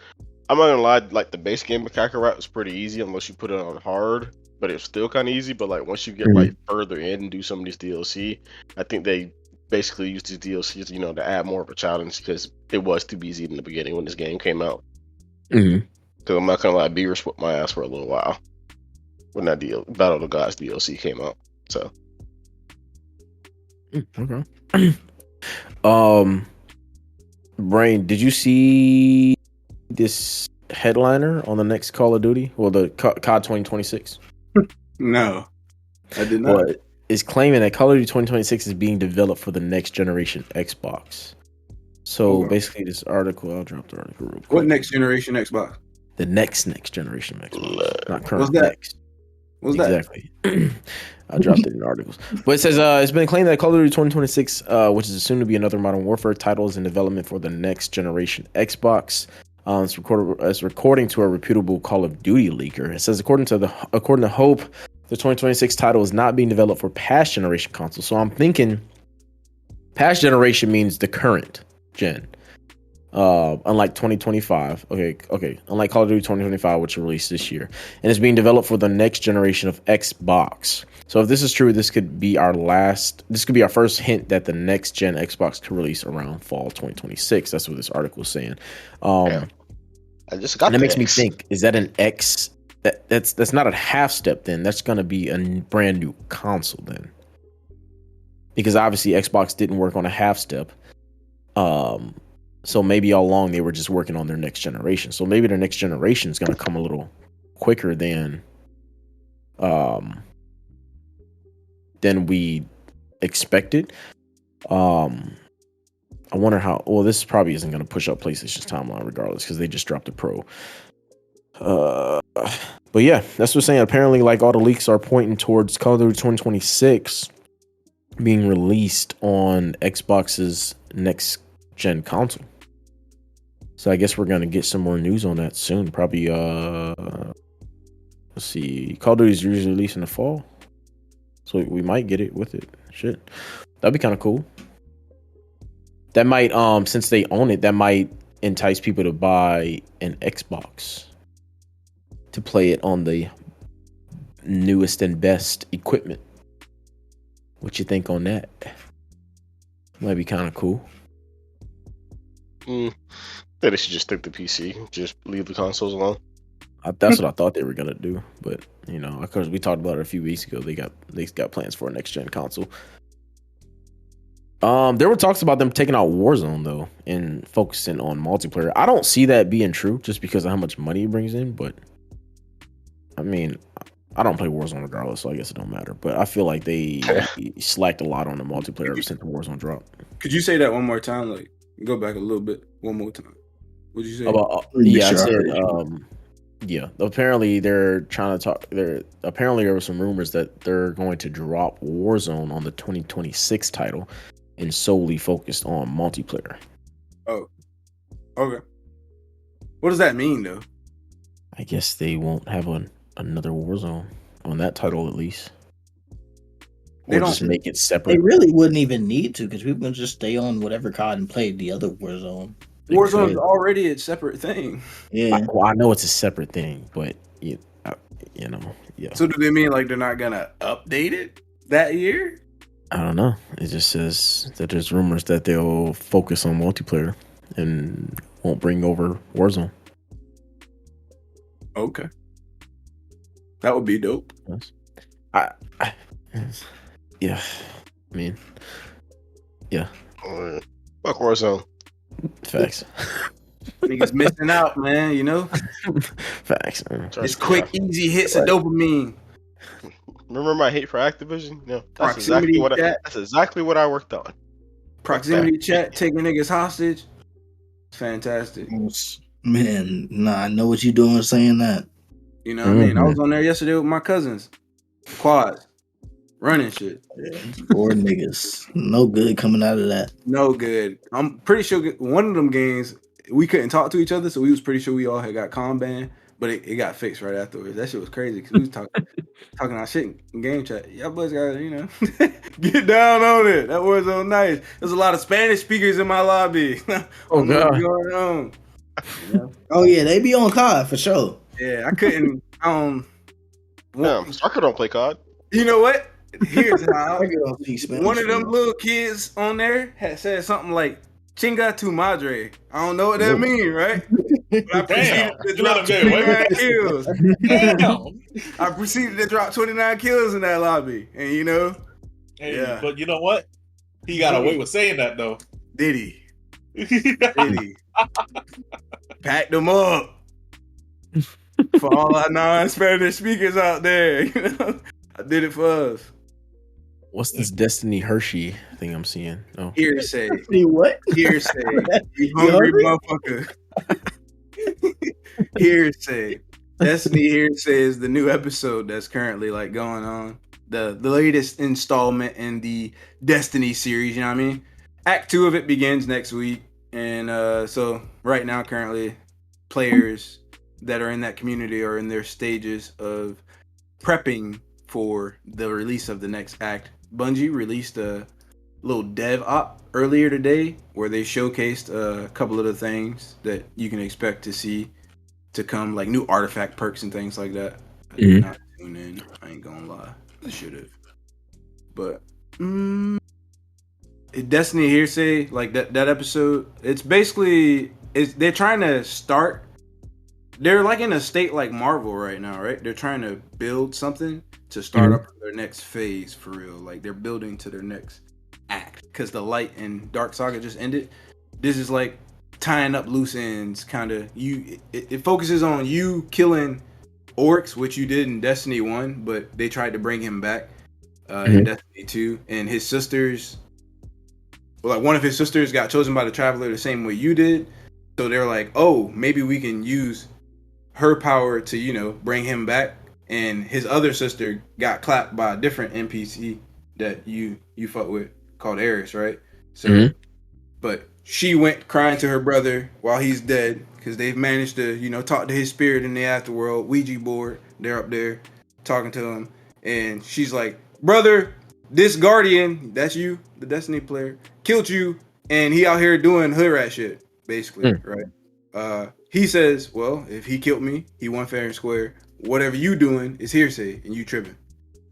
I'm not gonna lie, like the base game of Kakarot was pretty easy unless you put it on hard, but it's still kind of easy. But like once you get like further in and do some of these DLC, I think they basically used these DLCs, to add more of a challenge because it was too easy in the beginning when this game came out. Because I'm not gonna lie, Beerus whipped my ass for a little while when that Battle of the Gods DLC came out. So, okay. Brain, did you see this headliner on the next Call of Duty? Well, the COD 2026. No, I did not. Well, it's claiming that Call of Duty 2026 is being developed for the next generation Xbox. So basically, this article, I'll drop the article real quick. What next generation Xbox? The next generation Xbox, not current. What's that? Next. What's exactly. I dropped it in articles, but it says it's been claimed that Call of Duty 2026, which is assumed to be another Modern Warfare title, is in development for the next generation Xbox. It's according to a reputable Call of Duty leaker. It says according to Hope, the 2026 title is not being developed for past generation consoles. So I'm thinking past generation means the current gen. Unlike 2025. Okay. Unlike Call of Duty 2025, which was released this year. And it's being developed for the next generation of Xbox. So if this is true, this could be our first hint that the next gen Xbox could release around fall 2026. That's what this article is saying. I just got and it makes me X. think, is that an X? That's not a half step then. That's gonna be a brand new console then. Because obviously Xbox didn't work on a half step. So maybe all along they were just working on their next generation. So maybe their next generation is gonna come a little quicker than we expected. I wonder how. Well, this probably isn't going to push up PlayStation's timeline regardless because they just dropped the Pro. But yeah, that's what I'm saying. Apparently, like all the leaks are pointing towards Call of Duty 2026 being released on Xbox's next gen console. So I guess we're going to get some more news on that soon. Probably. Let's see. Call of Duty is usually released in the fall, so we might get it with it. Shit, that'd be kind of cool. That might, since they own it, that might entice people to buy an Xbox to play it on the newest and best equipment. What you think on that? Might be kind of cool. They should just stick to PC. Just leave the consoles alone. That's what I thought they were gonna do, but you know, because we talked about it a few weeks ago, they got plans for a next gen console. There were talks about them taking out Warzone though and focusing on multiplayer. I don't see that being true just because of how much money it brings in, but I mean, I don't play Warzone regardless, so I guess it don't matter. But I feel like they slacked a lot on the multiplayer ever since the Warzone dropped. Could you say that one more time? Like, go back a little bit, one more time. What'd you say? I said, yeah. Apparently, they're trying to talk. Apparently there were some rumors that they're going to drop Warzone on the 2026 title and solely focused on multiplayer. Oh, okay. What does that mean, though? I guess they won't have another Warzone on that title, at least. Or just make it separate. They really wouldn't even need to, because people can just stay on whatever COD and play the other Warzone. Warzone is already a separate thing. Yeah. I know it's a separate thing, but you know, yeah. So do they mean like they're not gonna update it that year? I don't know. It just says that there's rumors that they'll focus on multiplayer and won't bring over Warzone. Okay, that would be dope. Yeah. I mean, yeah. Fuck Warzone. Facts. Niggas missing out, man. You know. Facts. Man. It's quick, easy hits of dopamine. Remember my hate for Activision? No, that's exactly what I worked on. Proximity chat, taking niggas hostage. Fantastic. Man, I know what you doing saying that. You know what I mean? I was on there yesterday with my cousins. Quads. Running shit. Poor niggas. No good coming out of that. No good. I'm pretty sure one of them games, we couldn't talk to each other, so we was pretty sure we all had got com banned, but it got fixed right afterwards. That shit was crazy, because we was talking our shit in game chat. Y'all boys got to, you know, get down on it. That was so nice. There's a lot of Spanish speakers in my lobby. Oh, God. What's going on? You know? Oh, yeah, they be on COD for sure. Yeah, I couldn't. Soccer don't play COD. You know what? Here's how. One of them man. little kids on there had said something like "Chinga tu madre." I don't know what that means, right? But I proceeded to drop 29 kills. I proceeded to drop 29 kills in that lobby, and you know, But you know what? He got away with saying that though. Did he? Did he? Packed them up for all our non-Spanish speakers out there. You know, I did it for us. What's this Destiny Hershey thing I'm seeing? Oh. Hearsay. What? Hearsay. You hungry motherfucker. Hearsay. Destiny Hearsay is the new episode that's currently like going on. The latest installment in the Destiny series, you know what I mean? Act 2 of it begins next week. And so right now currently players that are in that community are in their stages of prepping for the release of the next act. Bungie released a little dev op earlier today where they showcased a couple of the things that you can expect to see to come, like new artifact perks and things like that. I did not tune in. I ain't gonna lie. I should have. But Destiny Hearsay, like that episode, it's basically they're trying to start. They're like in a state like Marvel right now, right? They're trying to build something to start up their next phase for real. Like they're building to their next act because the Light and Dark Saga just ended. This is like tying up loose ends, kind of. It focuses on you killing orcs, which you did in Destiny 1, but they tried to bring him back in Destiny 2, and his sisters. Well, like one of his sisters got chosen by the Traveler the same way you did. So they're like, oh, maybe we can use her power to, you know, bring him back. And his other sister got clapped by a different NPC that you fuck with called Eris, right? So, but she went crying to her brother while he's dead because they've managed to, you know, talk to his spirit in the afterworld. Ouija board, they're up there talking to him. And she's like, brother, this Guardian, that's you, the Destiny player, killed you, and he out here doing hood rat shit, basically, right? He says, well, if he killed me, he won fair and square. Whatever you doing is hearsay, and you tripping.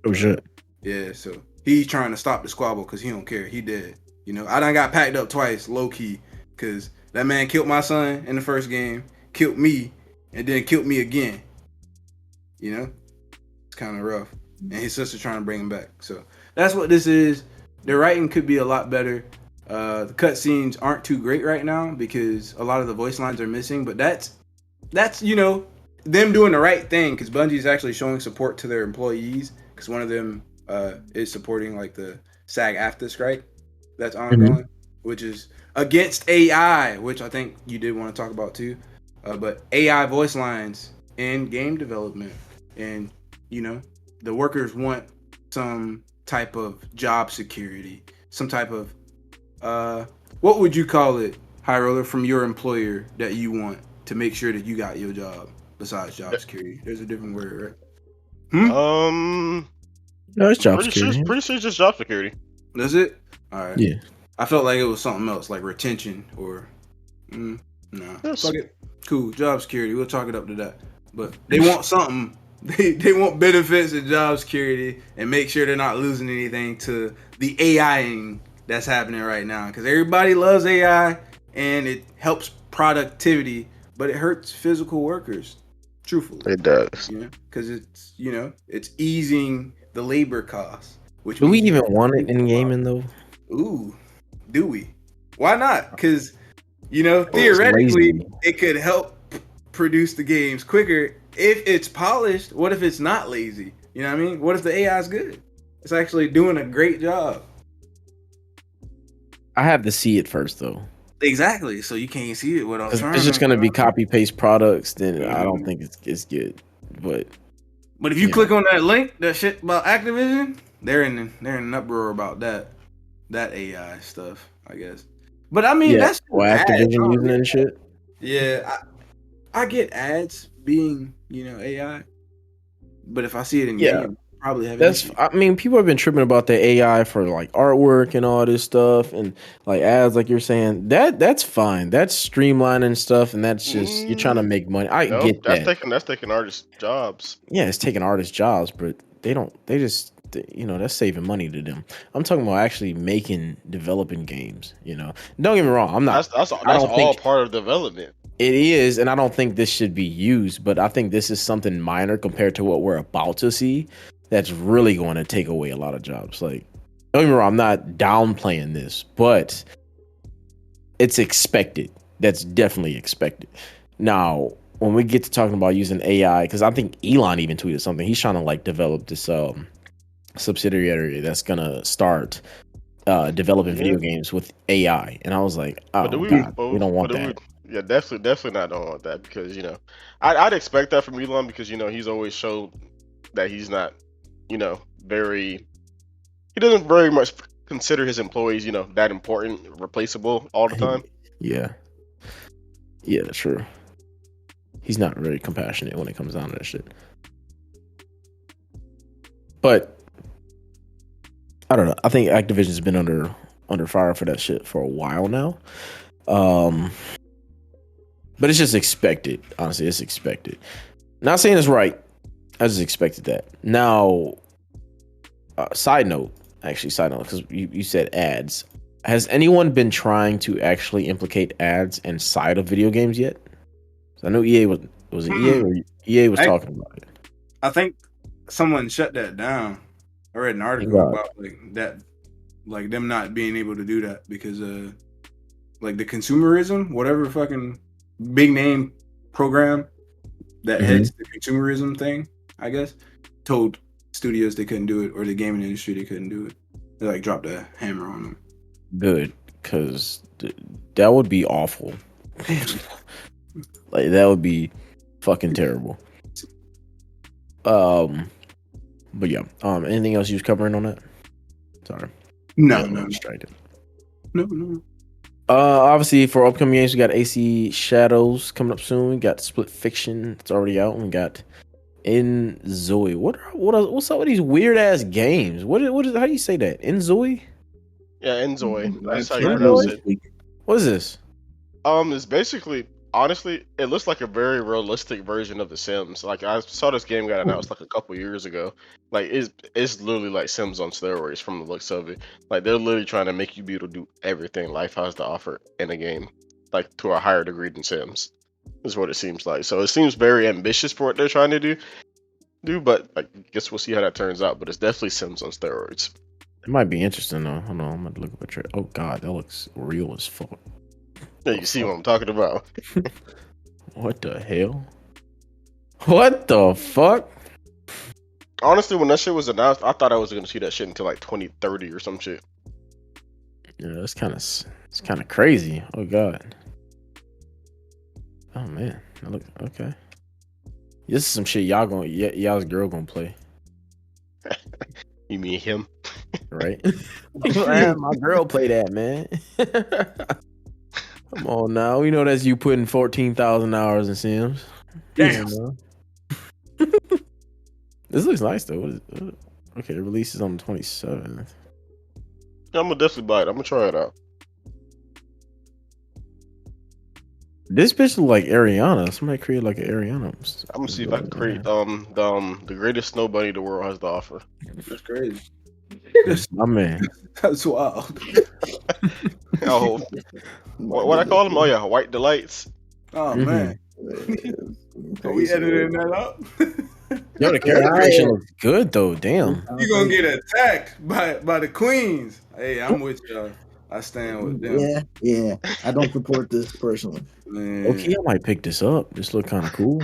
Oh, shit. Yeah, so he's trying to stop the squabble because he don't care. He dead. You know, I done got packed up twice, low-key, because that man killed my son in the first game, killed me, and then killed me again. You know? It's kind of rough. And his sister trying to bring him back. So that's what this is. The writing could be a lot better. The cutscenes aren't too great right now because a lot of the voice lines are missing. But that's you know, them doing the right thing because Bungie is actually showing support to their employees because one of them is supporting like the SAG-AFTRA strike that's ongoing, which is against AI, which I think you did want to talk about too. But AI voice lines in game development, and you know, the workers want some type of job security, some type of what would you call it, High Roller, from your employer that you want to make sure that you got your job besides job security? There's a different word, right? No, it's job security. Pretty sure it's just job security. That's it? All right. Yeah. I felt like it was something else, like retention or no. Yes. Fuck it. Cool. Job security. We'll chalk it up to that. But they want something. They want benefits and job security and make sure they're not losing anything to the AIing that's happening right now. Because everybody loves AI and it helps productivity, but it hurts physical workers. Truthfully. It does. You know? Because it's, you know, it's easing the labor costs. Which Do we even want it in gaming though? Ooh, do we? Why not? Because, you know, theoretically, it could help produce the games quicker if it's polished. What if it's not lazy? You know what I mean? What if the AI is good? It's actually doing a great job. I have to see it first though. Exactly. So you can't see it without trying. If it's just gonna be copy paste products, then I don't think it's good. But if you click on that link, that shit about Activision, they're in an uproar about that AI stuff, I guess. But I mean, that's Activision using it and shit. Yeah, I get ads being, you know, AI, but if I see it in game, I probably have. I mean, people have been tripping about the AI for like artwork and all this stuff, and like ads, like you're saying. That's fine. That's streamlining stuff, and that's just you're trying to make money. I get that. That's taking artists' jobs. Yeah, it's taking artists' jobs, but you know, that's saving money to them. I'm talking about actually developing games, you know. Don't get me wrong, I'm not. That's all part of development. It is, and I don't think this should be used, but I think this is something minor compared to what we're about to see that's really going to take away a lot of jobs. Like, don't get me wrong, I'm not downplaying this, but it's expected. That's definitely expected. Now, when we get to talking about using AI, because I think Elon even tweeted something, he's trying to like develop this subsidiary that's gonna start developing video games with AI, and I was like, oh God, we don't want that. Yeah, definitely not don't want that because, you know, I'd expect that from Elon because, you know, he's always showed that he's not, you know, he doesn't very much consider his employees, you know, that important, replaceable all the time. Yeah, that's true. He's not very compassionate when it comes down to that shit. But I don't know. I think Activision's been under fire for that shit for a while now. But it's just expected. Honestly, it's expected. Not saying it's right. I just expected that. Now, side note, because you said ads. Has anyone been trying to actually implicate ads inside of video games yet? I know EA was it EA or EA was talking about it. I think someone shut that down. I read an article about like them not being able to do that because like the consumerism, whatever fucking big name program that heads the consumerism thing, I guess, told studios they couldn't do it, or the gaming industry they couldn't do it. They like dropped a hammer on them. Good, because that would be awful. Like that would be fucking terrible. But yeah. Anything else you was covering on that? Sorry. No. Distracted. No. Obviously for upcoming games, we got AC Shadows coming up soon. We got Split Fiction, it's already out. And we got Enzoi. What's up with these weird ass games? What is how do you say that? Enzoi? Yeah, Enzoi. That's how you Enzoi? pronounce it. What is this? It's basically, honestly, it looks like a very realistic version of The Sims. Like I saw this game got announced like a couple years ago. Like it's literally like Sims on steroids from the looks of it. Like they're literally trying to make you be able to do everything life has to offer in a game, like to a higher degree than Sims. Is what it seems like. So it seems very ambitious for what they're trying to do. But I guess we'll see how that turns out. But it's definitely Sims on steroids. It might be interesting though. Hold on, I'm gonna look up a trailer. Oh god, that looks real as fuck. Yeah, you see what I'm talking about. What the hell? What the fuck? Honestly, when that shit was announced, I thought I was gonna see that shit until like 2030 or some shit. Yeah, it's kind of crazy. Oh god. Oh man, look. Okay, this is some shit y'all's girl gonna play. You mean him? Right? Man, my girl play that, man. Come on now, we know that's you putting 14,000 hours in Sims. Damn. This looks nice though. What is it? Okay, it releases on the 27th. Yeah, I'm gonna definitely buy it. I'm gonna try it out. This bitch look like Ariana. Somebody created like an Ariana. I'm gonna see if I can create the greatest snow bunny the world has to offer. That's crazy. My man. That's wild. Oh, what I call them? Oh yeah, white delights. Oh man. Are we editing that up? Yo, the character creation looks good though. Damn. You gonna get attacked by the queens. Hey, I'm with y'all. I stand with them. Yeah. I don't support this personally. Man. Okay, I might pick this up. This look kind of cool.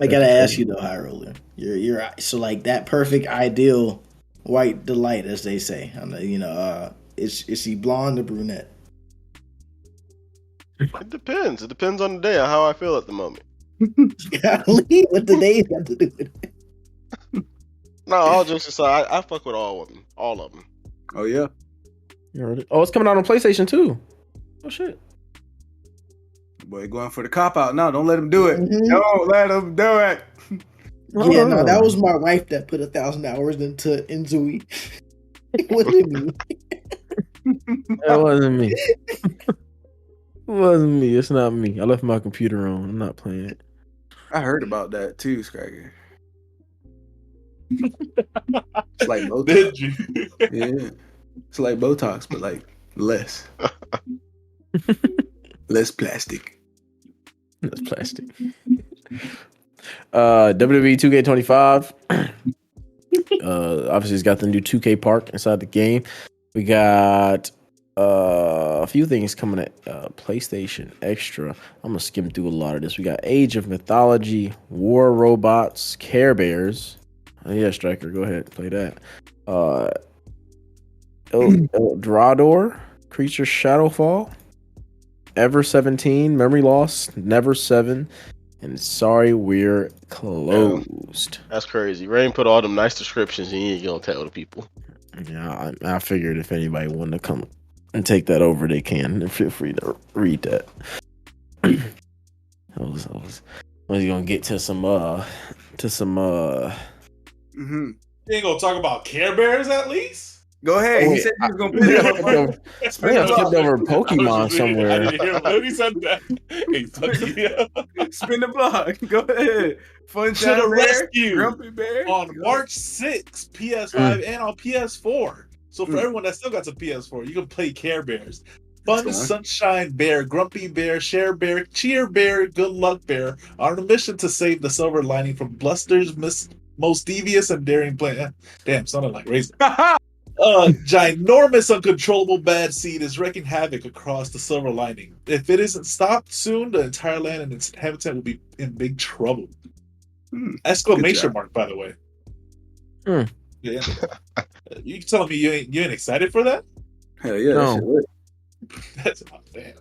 I gotta ask you though, Hyrule. You're so like that perfect ideal white delight, as they say. Is she blonde or brunette? It depends. It depends on the day and how I feel at the moment. Golly, what the days have to do with it? No, all jokes aside, I fuck with all of them. All of them. Oh yeah. Oh, it's coming out on PlayStation too. Oh shit. Boy, going for the cop out now. Don't let him do it. Mhm. Don't let him do it. Yeah, no, that was my wife that put 1,000 hours into Enzui. It wasn't me. That wasn't me. It wasn't me. It's not me. I left my computer on. I'm not playing it. I heard about that too, Scraggy. It's like Botox. Did you? Yeah. It's like Botox, but like less. Less plastic. That's plastic. WWE 2K25. Obviously, it's got the new 2K Park inside the game. We got a few things coming at PlayStation Extra. I'm gonna skim through a lot of this. We got Age of Mythology, War Robots, Care Bears. Oh, yeah, Striker, go ahead, play that. Eldrador, Creature Shadowfall, Ever 17, Memory Loss, Never 7, and Sorry We're Closed. That's crazy. Rain put all them nice descriptions and you ain't gonna tell the people. Yeah, I figured if anybody wanted to come and take that over, they can. And feel free to read that. I was gonna get to some Mm-hmm. You ain't gonna talk about Care Bears at least? Go ahead. Oh, He wait, said he was gonna I put it think I on. skipped over Pokemon somewhere. I didn't hear when he said that. Hey, fuck you. Spin the block. Go ahead. To Sunshine the Bear, rescue Grumpy Bear. on Go March 6th, PS5 and on PS4. So for Mm. everyone that still got the PS4, you can play Care Bears. Fun That's fine. Sunshine Bear, Grumpy Bear, Share Bear, Cheer Bear, Good Luck Bear are on a mission to save the silver lining from Bluster's most devious and daring plan. Damn, sounded like raisin. Ginormous, uncontrollable bad seed is wreaking havoc across the silver lining. If it isn't stopped soon, the entire land and its inhabitant will be in big trouble. Exclamation mark, by the way. Yeah. You telling me you ain't excited for that? Hell yeah, No. that shit lit. That's oh, damn.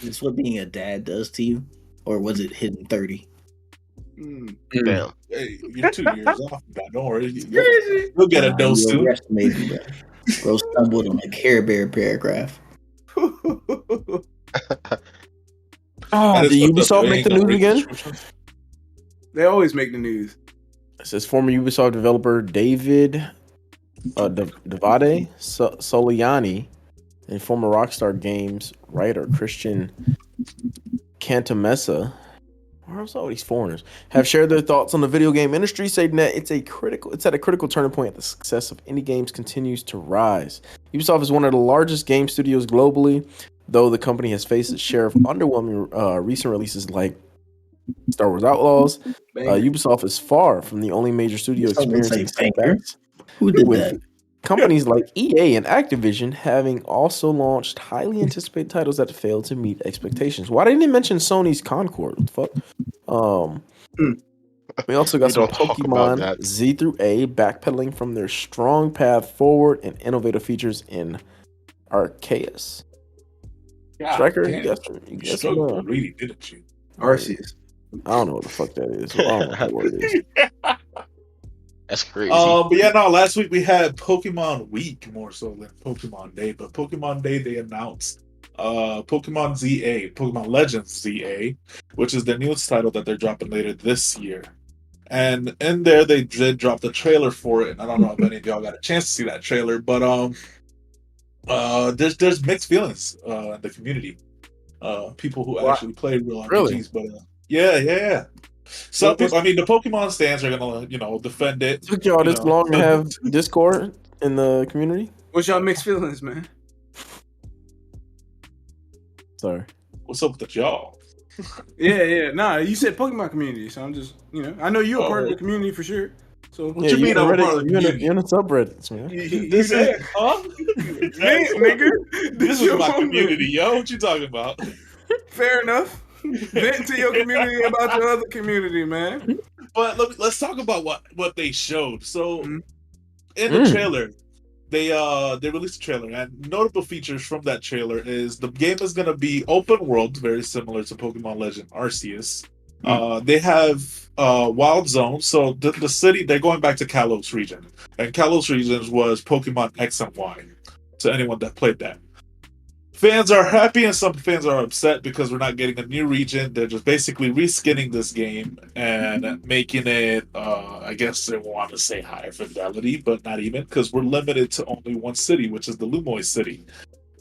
Is what being a dad does to you, or was it hitting 30? Damn. Hey, you're 2 years off. Don't worry. Crazy. You'll get a dose You soon. overestimated me, bro. Bro stumbled on a Care Bear paragraph. Oh, did Ubisoft make the news again? They always make the news. It says former Ubisoft developer David Davide Soliani and former Rockstar Games writer Christian Cantamessa, where's all these foreigners, have shared their thoughts on the video game industry, saying that it's at a critical turning point. The success of indie games continues to rise. Ubisoft is one of the largest game studios globally, though the company has faced its share of underwhelming recent releases like Star Wars Outlaws. Ubisoft is far from the only major studio experiencing setbacks, Who did with that? companies like EA and Activision having also launched highly anticipated titles that failed to meet expectations. Why didn't they mention Sony's Concord? What the fuck? We also got some Pokemon Z through A backpedaling from their strong path forward and innovative features in Arceus. Striker, you guess struggled reading, didn't you? Arceus. I don't know what the fuck that is. I don't know what that word is. That's crazy. But yeah, no, last week we had Pokemon Week more so than Pokemon Day. But Pokemon Day, they announced Pokemon ZA, Pokemon Legends ZA, which is their newest title that they're dropping later this year. And in there, they did drop the trailer for it. And I don't know if any of y'all got a chance to see that trailer, but there's mixed feelings in the community. People who actually play real RPGs, but yeah. Some people, I mean, the Pokemon stands are gonna, defend it. Took y'all this long to have Discord in the community? What's y'all mixed feelings, man? Sorry. What's up with y'all? Yeah. Nah, you said Pokemon community, so I'm just, I know you're a part of the community for sure. So What you mean? I'm part of the community? You're in the subreddit, man. This is, huh? nigga. This is my community, yo. What you talking about? Fair enough. Vent to your community about your other community, man. But let's talk about what they showed. So in the trailer, they released a trailer, and notable features from that trailer is the game is gonna be open world, very similar to Pokemon Legend Arceus. They have wild zones. So the city, they're going back to Kalos region, and Kalos region was Pokemon X and Y. To anyone that played that. Fans are happy and some fans are upset because we're not getting a new region. They're just basically reskinning this game and making it, I guess they want to say higher fidelity, but not even, because we're limited to only one city, which is the Lumoy city.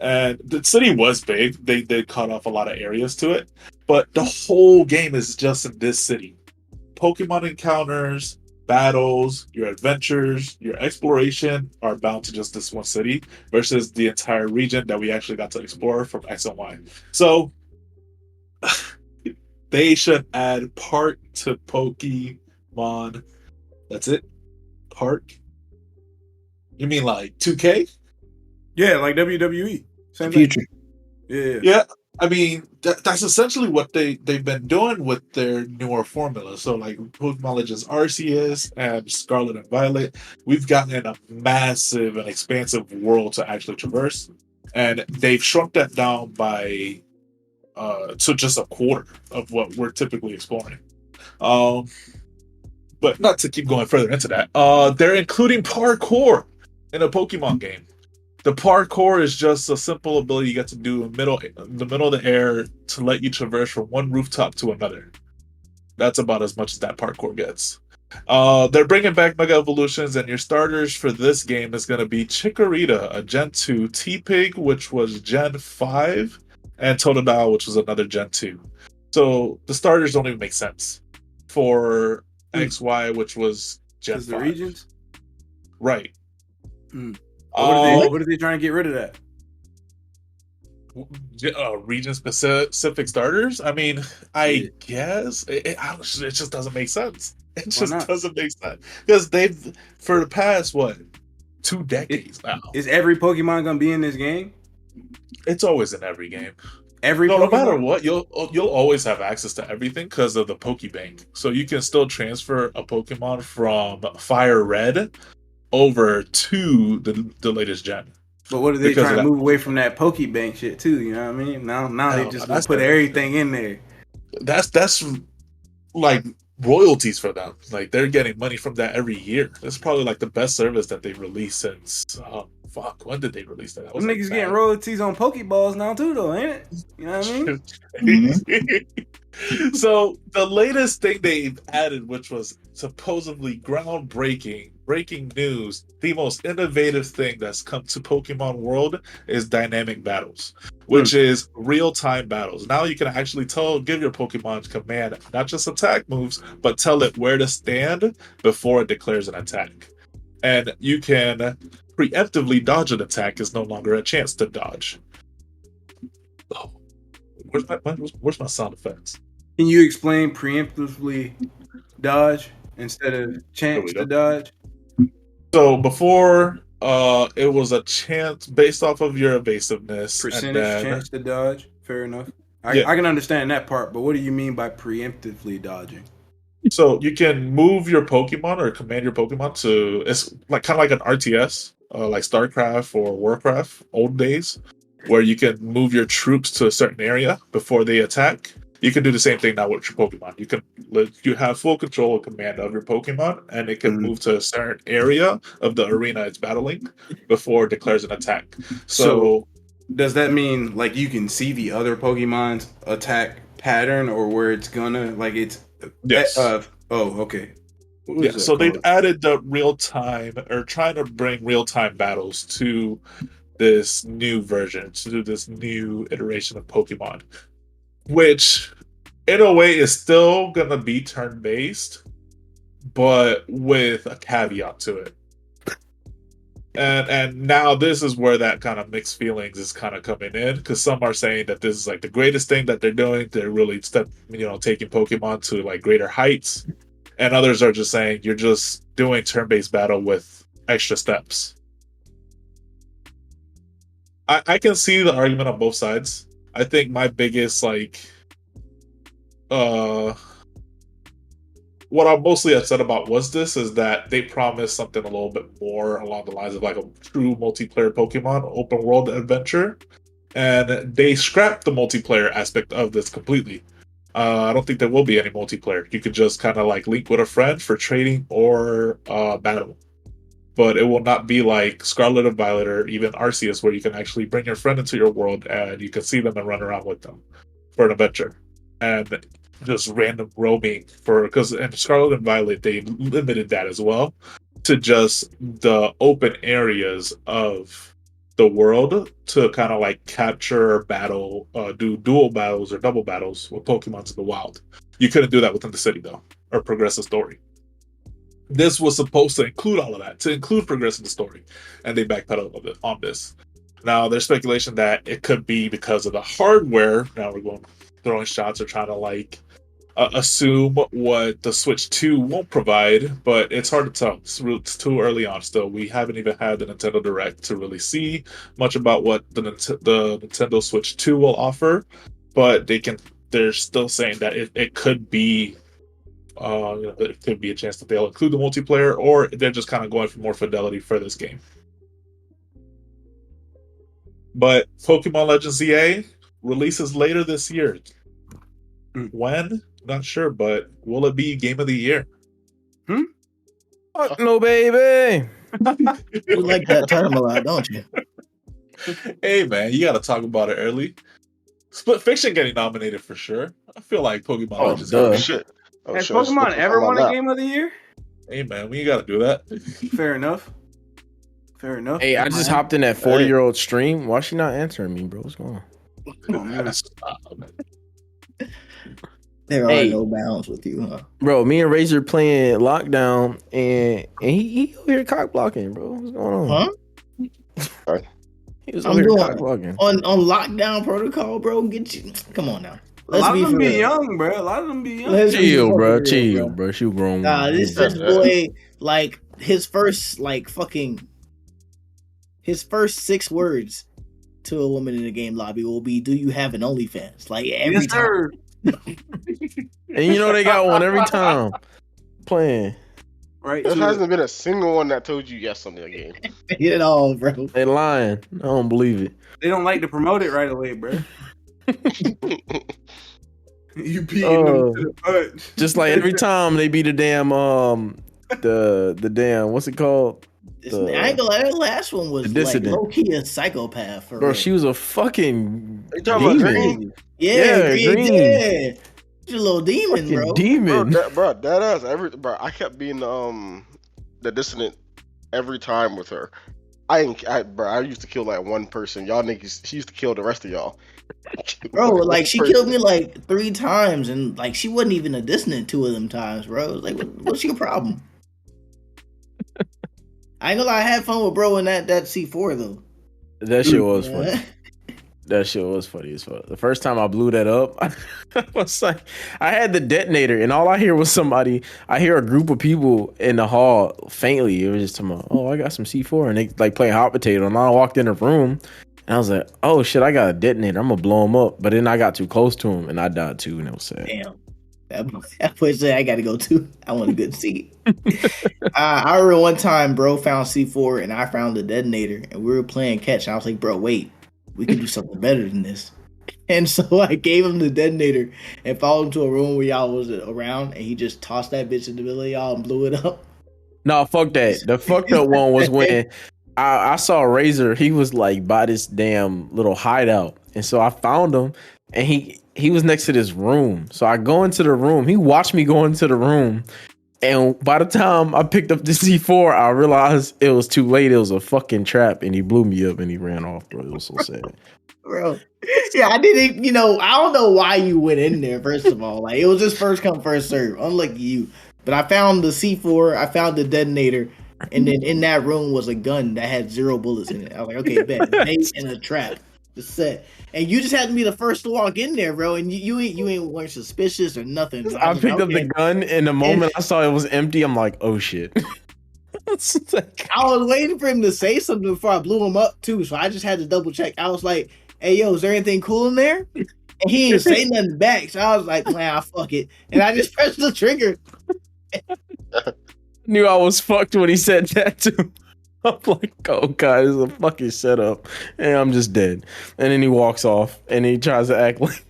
And the city was big. They cut off a lot of areas to it, but the whole game is just in this city. Pokemon encounters, battles, your adventures, your exploration are bound to just this one city versus the entire region that we actually got to explore from X and Y. So they should add park to Pokemon. That's it? Park? You mean like 2K? Yeah, like WWE. Same future. Yeah. I mean, that's essentially what they've been doing with their newer formula. So, like Pokemon Legends Arceus and Scarlet and Violet, we've gotten a massive and expansive world to actually traverse, and they've shrunk that down by to just a quarter of what we're typically exploring. But not to keep going further into that, they're including parkour in a Pokemon game. The parkour is just a simple ability you get to do in the middle of the air to let you traverse from one rooftop to another. That's about as much as that parkour gets. They're bringing back Mega Evolutions, and your starters for this game is going to be Chikorita, a Gen 2, T-Pig, which was Gen 5, and Totodile, which was another Gen 2. So the starters don't even make sense for XY, which was Gen 5. The regions? Right. What are they trying to get rid of that? Region specific starters? I mean, I guess it just doesn't make sense. It just doesn't make sense because they've for the past 2 decades now. Is every Pokemon gonna be in this game? It's always in every game. No matter what, you'll always have access to everything because of the Pokebank. So you can still transfer a Pokemon from Fire Red over to the latest gen. But what are they trying to move away from that Pokebank shit too? You know what I mean? Now they just put everything in there. That's like royalties for them. Like they're getting money from that every year. That's probably like the best service that they've released since when did they release that? Them niggas getting royalties on Pokeballs now too, though, ain't it? You know what I mean? So the latest thing they've added, which was supposedly groundbreaking, breaking news, the most innovative thing that's come to Pokemon World is dynamic battles, which is real-time battles. Now you can actually give your Pokemon command, not just attack moves, but tell it where to stand before it declares an attack. And you can preemptively dodge an attack is no longer a chance to dodge. Oh, where's my sound effects? Can you explain preemptively dodge instead of chance to dodge? So before, it was a chance based off of your evasiveness. Percentage chance to dodge. Fair enough. I can understand that part, but what do you mean by preemptively dodging? So you can move your Pokemon or command your Pokemon to, it's like kind of like an RTS, like StarCraft or Warcraft old days, where you can move your troops to a certain area before they attack. You can do the same thing now with your Pokemon. You have full control and command of your Pokemon, and it can move to a certain area of the arena it's battling before it declares an attack. So does that mean like you can see the other Pokemon's attack pattern or where it's gonna yes. Okay. Yeah, so they've added the real time, or trying to bring real time battles to this new version, to this new iteration of Pokemon, which in a way is still gonna be turn based, but with a caveat to it. And now this is where that kind of mixed feelings is kind of coming in, because some are saying that this is like the greatest thing that they're doing. They're really taking Pokemon to like greater heights, and others are just saying you're just doing turn-based battle with extra steps. I can see the argument on both sides. I think my biggest what I'm mostly upset about is that they promised something a little bit more along the lines of like a true multiplayer Pokemon open world adventure, and they scrapped the multiplayer aspect of this completely. I don't think there will be any multiplayer. You could just kind of like link with a friend for trading or battle, but it will not be like Scarlet and Violet or even Arceus, where you can actually bring your friend into your world and you can see them and run around with them for an adventure. And just random roaming because in Scarlet and Violet they limited that as well to just the open areas of the world to kind of like capture battle, do dual battles or double battles with Pokemons in the wild. You couldn't do that within the city though, or progress the story. This was supposed to include all of that, to include progressing the story, and they backpedaled a bit on this. Now there's speculation that it could be because of the hardware. Now we're throwing shots or trying to like assume what the Switch 2 won't provide, but it's hard to tell. It's too early on still. We haven't even had the Nintendo Direct to really see much about what the Nintendo Switch 2 will offer, but they're still saying that it could be there could be a chance that they'll include the multiplayer, or they're just kind of going for more fidelity for this game. But Pokemon Legends ZA releases later this year. When? Not sure, but will it be Game of the Year? Fuck no, baby. You like that term a lot, don't you? Hey man, you gotta talk about it early. Split Fiction getting nominated for sure. I feel like Pokemon Oh, Legends. duh. Oh shit. Oh Has shit. I was Pokemon looking ever for my won a lap. game of the year? Hey man, we gotta do that. Fair enough. Fair enough. Hey, I just hopped in that 40-year-old stream. Why she not answering me, bro? What's going on? Oh, man. There are Hey. no bounds with you, huh? Bro, me and Razor playing Lockdown, and he over here cock blocking, bro. What's going on? Huh? He was I'm over here doing- cock blocking. On lockdown protocol, bro. Get you. Come on now. A Let's lot be of them for be real. young, bro. A lot of them be young. Let's be Chill, fucking bro. real, Chill, bro. She grown. Nah, this Yeah. boy, like his first 6 words to a woman in a game lobby will be, "Do you have an OnlyFans?" Like every Yes, time. sir. And you know they got one every time playing. Right. There to hasn't been a single one that told you yes on their game. Get it all, bro. They lying. I don't believe it. They don't like to promote it right away, bro. You beating Oh. them to the punch. Just like every time they beat the damn the damn what's it called? I ain't gonna lie, that last one was the like dissident. low key a psychopath for Bro, real. she was a fucking You talking about demon. Green? Yeah, Green. yeah. She's a little demon, Fucking bro. demon. That ass. Bro, I kept being the dissident every time with her. I used to kill like one person. Y'all niggas, she used to kill the rest of y'all. Bro, like she Person. killed me like 3 times, and like she wasn't even a dissonant 2 of them times, bro. Like, what's your problem? I ain't gonna lie, I had fun with bro in that C4 though. That shit was funny. Yeah. That shit was funny as fuck. The first time I blew that up, I was like, I had the detonator, and all I hear was somebody. I hear a group of people in the hall faintly. It was just talking about, oh, I got some C4, and they like playing hot potato. And I walked in the room, and I was like, oh shit, I got a detonator. I'm gonna blow him up. But then I got too close to him, and I died too, and it was sad. Damn. That boy said I gotta go too. I want a good seat. I remember one time bro found C4 and I found the detonator and we were playing catch and I was like, bro, wait, we can do something better than this. And so I gave him the detonator and followed him to a room where y'all was around and he just tossed that bitch in the middle of y'all and blew it up. No, fuck that. The fucked up one was when I saw Razor. He was like by this damn little hideout, and so I found him, and he was next to this room. So I go into the room. He watched me go into the room, and by the time I picked up the C4, I realized it was too late. It was a fucking trap, and he blew me up, and he ran off. Bro, it was so sad. Bro, yeah, I didn't. I don't know why you went in there. First of all, like it was just first come first serve. Unlike you, but I found the C4. I found the detonator. And then in that room was a gun that had 0 bullets in it. I was like, okay, bet. Bait in a trap. Just set. And you just had to be the first to walk in there, bro. And you weren't suspicious or nothing. I picked up the gun, and the moment I saw it was empty, I'm like, oh shit. I was waiting for him to say something before I blew him up too. So I just had to double check. I was like, hey yo, is there anything cool in there? And he didn't say nothing back. So I was like, nah, fuck it. And I just pressed the trigger. Knew I was fucked when he said that too. I'm like, oh god, this is a fucking setup, and I'm just dead. And then he walks off, and he tries to act like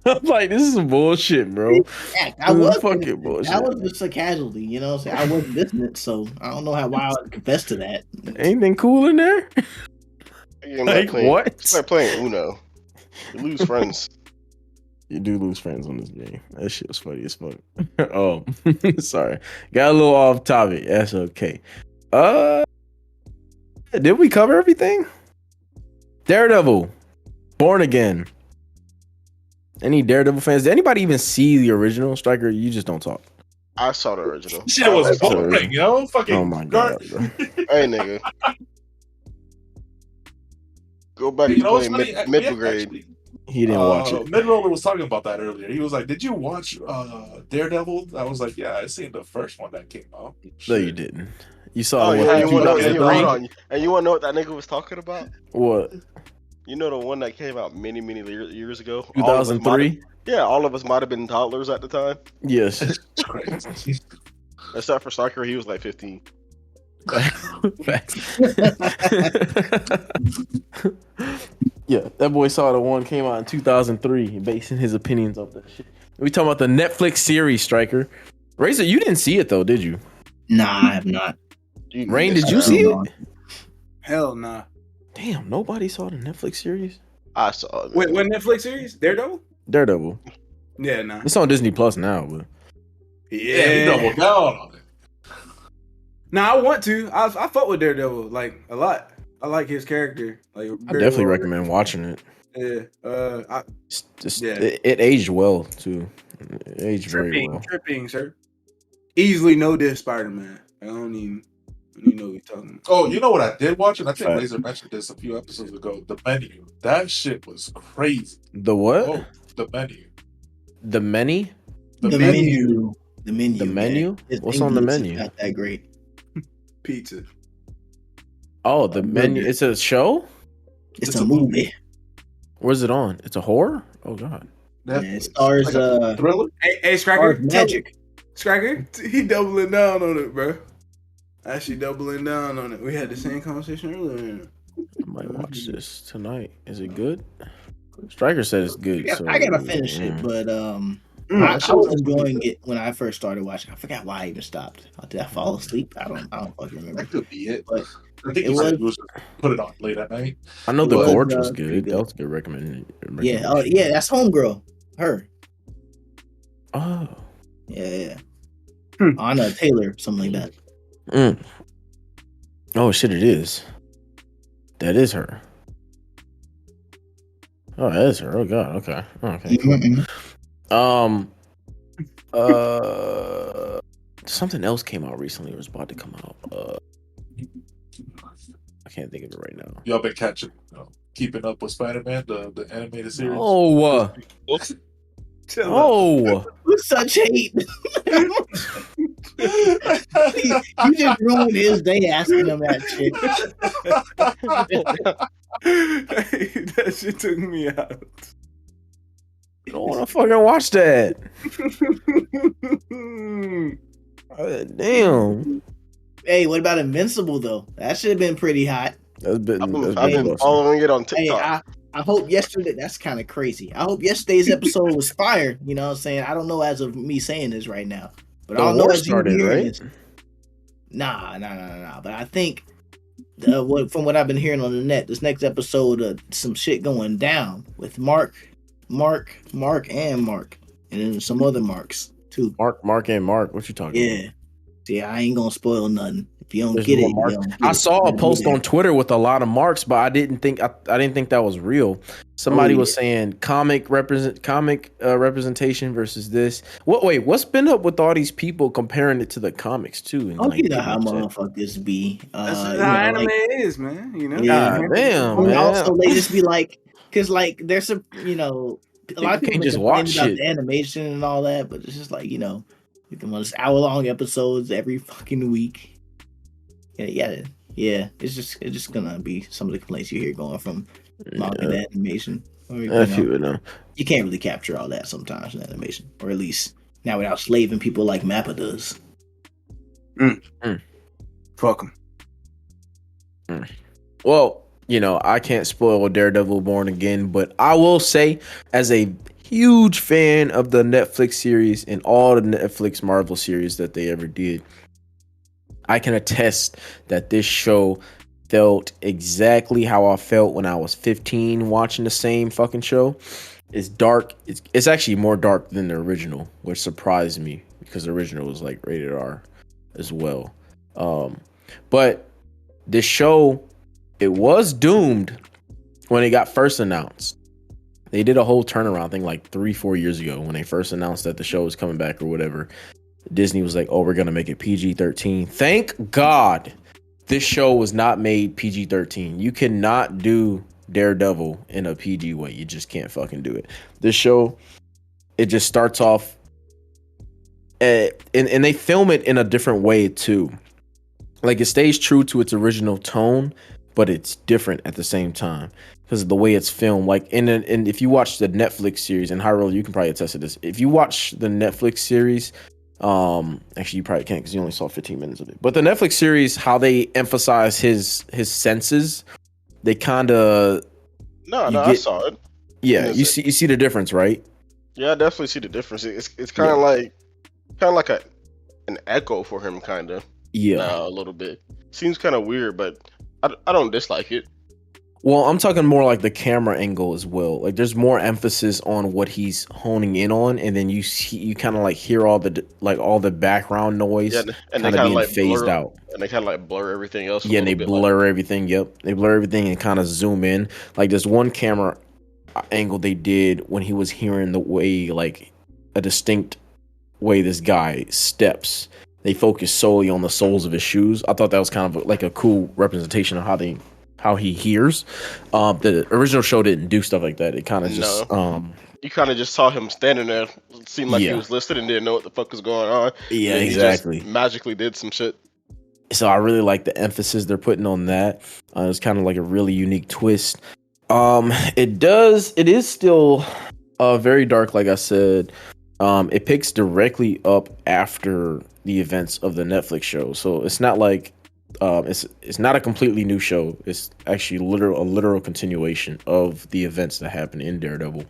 I'm like, this is some bullshit, bro. I was fucking bullshit. I was just a casualty, you know what I'm saying? I wasn't dissonant, so I don't know why I would confess to that. Anything cool in there? Like what? It's like playing Uno. You lose friends. You do lose friends on this game. That shit was funny as fuck. Oh, sorry. Got a little off topic. That's okay. Did we cover everything? Daredevil. Born Again. Any Daredevil fans? Did anybody even see the original, Striker? You just don't talk. I saw the original. Shit was boring, yo. Fucking Oh my god, bro. Hey, nigga. Go back to playing middle grade. He didn't watch it. Midroller was talking about that earlier. He was like, "Did you watch Daredevil?" I was like, "Yeah, I seen the first one that came out." No, you didn't. You saw Oh, the yeah, one in 2003? and you want to know what that nigga was talking about? What? You know the one that came out many years ago? 2003? Yeah, all of us might have been toddlers at the time. Yes. Except for Striker, he was like 15. Facts. Yeah, that boy saw the one came out in 2003, basing his opinions off that shit. We talking about the Netflix series, Striker. Razor, you didn't see it though, did you? Nah, I have not. Rain, did you see it? Hell nah. Damn, nobody saw the Netflix series. I saw it. Wait, what Netflix series? Daredevil. Yeah, nah. It's on Disney Plus now, but Yeah, you doubled down on it. Nah, I want to. I fuck with Daredevil like a lot. I like his character. Like I definitely recommend watching it. Yeah. It aged well too. It aged very well. Tripping, sir. Easily know this Spider-Man. I don't even know what you're talking about. Oh, you know what I did watch? And I think Laser mentioned this a few episodes ago. The Menu. That shit was crazy. The what? Oh, The Menu. The menu? The menu. The menu. The menu? His What's on the English is menu? Not that great. Pizza. Oh, the menu. It's a show? It's a movie. Where's it on? It's a horror? Oh god. Yeah, it stars thriller. Hey, Scracker. Magic. Scracker, he doubling down on it, bro. Actually doubling down on it. We had the same conversation earlier. I might watch this tonight. Is it good? Striker said it's good. Yeah, so, I gotta finish it, but I was enjoying it when I first started watching. I forgot why I even stopped. Did I fall asleep? I don't fucking remember. That could be it. But I think you said it was put it on late at night. I know the was, Gorge was pretty good. good. That was a good recommendation. yeah, oh yeah, that's Homegirl. Her. Oh. Yeah. Anna Taylor, something like that. Mm. Oh shit! It is. That is her. Oh, that is her. Oh god. Okay. Okay. Cool. Something else came out recently. Or was about to come out. I can't think of it right now. Y'all been keeping up with Spider-Man, the animated series? Oh. Oh. Who's such hate? You just ruined his day asking him that shit. That shit took me out. I don't want to fucking watch that. Damn. Hey, what about Invincible though? That should have been pretty hot. I've been following it on TikTok. Hey, I hope yesterday. That's kind of crazy. I hope yesterday's episode was fire. You know what I'm saying? I don't know as of me saying this right now, but I don't know as you hearing this. Nah. But I think from what I've been hearing on the net, this next episode, some shit going down with Mark, and then some other Marks too. Mark, and Mark. What you talking about? Yeah. See, I ain't gonna spoil nothing. If you don't There's get it, more you don't get I it. saw a post on Twitter with a lot of marks, but I didn't think that was real. Somebody was saying comic representation versus this. What's been up with all these people comparing it to the comics too? And you know how motherfuckers be. That's how anime is, man. You know. God damn, man. Also, they just be like, because like there's a a lot of people can't just complain watch about shit. the animation and all that, but it's just like we can watch hour-long episodes every fucking week. Yeah. It's just gonna be some of the complaints you hear going from manga to animation. Or, you can't really capture all that sometimes in animation, or at least not without slaving people like Mappa does. Fuck them. Well, I can't spoil Daredevil Born Again, but I will say, as a huge fan of the Netflix series and all the Netflix Marvel series that they ever did, I can attest that this show felt exactly how I felt when I was 15 watching the same fucking show. It's dark. It's actually more dark than the original, which surprised me because the original was like rated R as well. But this show, it was doomed when it got first announced. They did a whole turnaround thing like 3-4 years ago when they first announced that the show was coming back or whatever. Disney was like, oh, we're going to make it PG-13. Thank God this show was not made PG-13. You cannot do Daredevil in a PG way. You just can't fucking do it. This show, it just starts off and they film it in a different way too. Like it stays true to its original tone, but it's different at the same time because of the way it's filmed. Like, and if you watch the Netflix series, and Hyrule, you can probably attest to this. If you watch the Netflix series, actually you probably can't because you only saw 15 minutes of it. But the Netflix series, how they emphasize his senses, they kind of I saw it. Yeah, you see the difference, right? Yeah, I definitely see the difference. It's kind of like an echo for him, kind of. Yeah, a little bit. Seems kind of weird, but I don't dislike it. Well, I'm talking more like the camera angle as well. Like there's more emphasis on what he's honing in on, and then you see, you kind of like hear all the background noise Yeah, and they kind of kind of being like phased blur, out. and they kind of like blur everything else a Yeah, and they little bit. Like, blur everything. Yep, they blur everything and kind of zoom in. Like there's one camera angle they did when he was hearing the way, like a distinct way this guy steps. They focus solely on the soles of his shoes. I thought that was kind of like a cool representation of how he hears. The original show didn't do stuff like that. It kind of just you kind of just saw him standing there, seemed like he Yeah. was listening and didn't know what the fuck was going on. Yeah, And he exactly. just magically did some shit. So I really like the emphasis they're putting on that. It's kind of like a really unique twist. It is still very dark, like I said. It picks directly up after the events of the Netflix show, so it's not like it's not a completely new show. It's actually a literal continuation of the events that happened in Daredevil,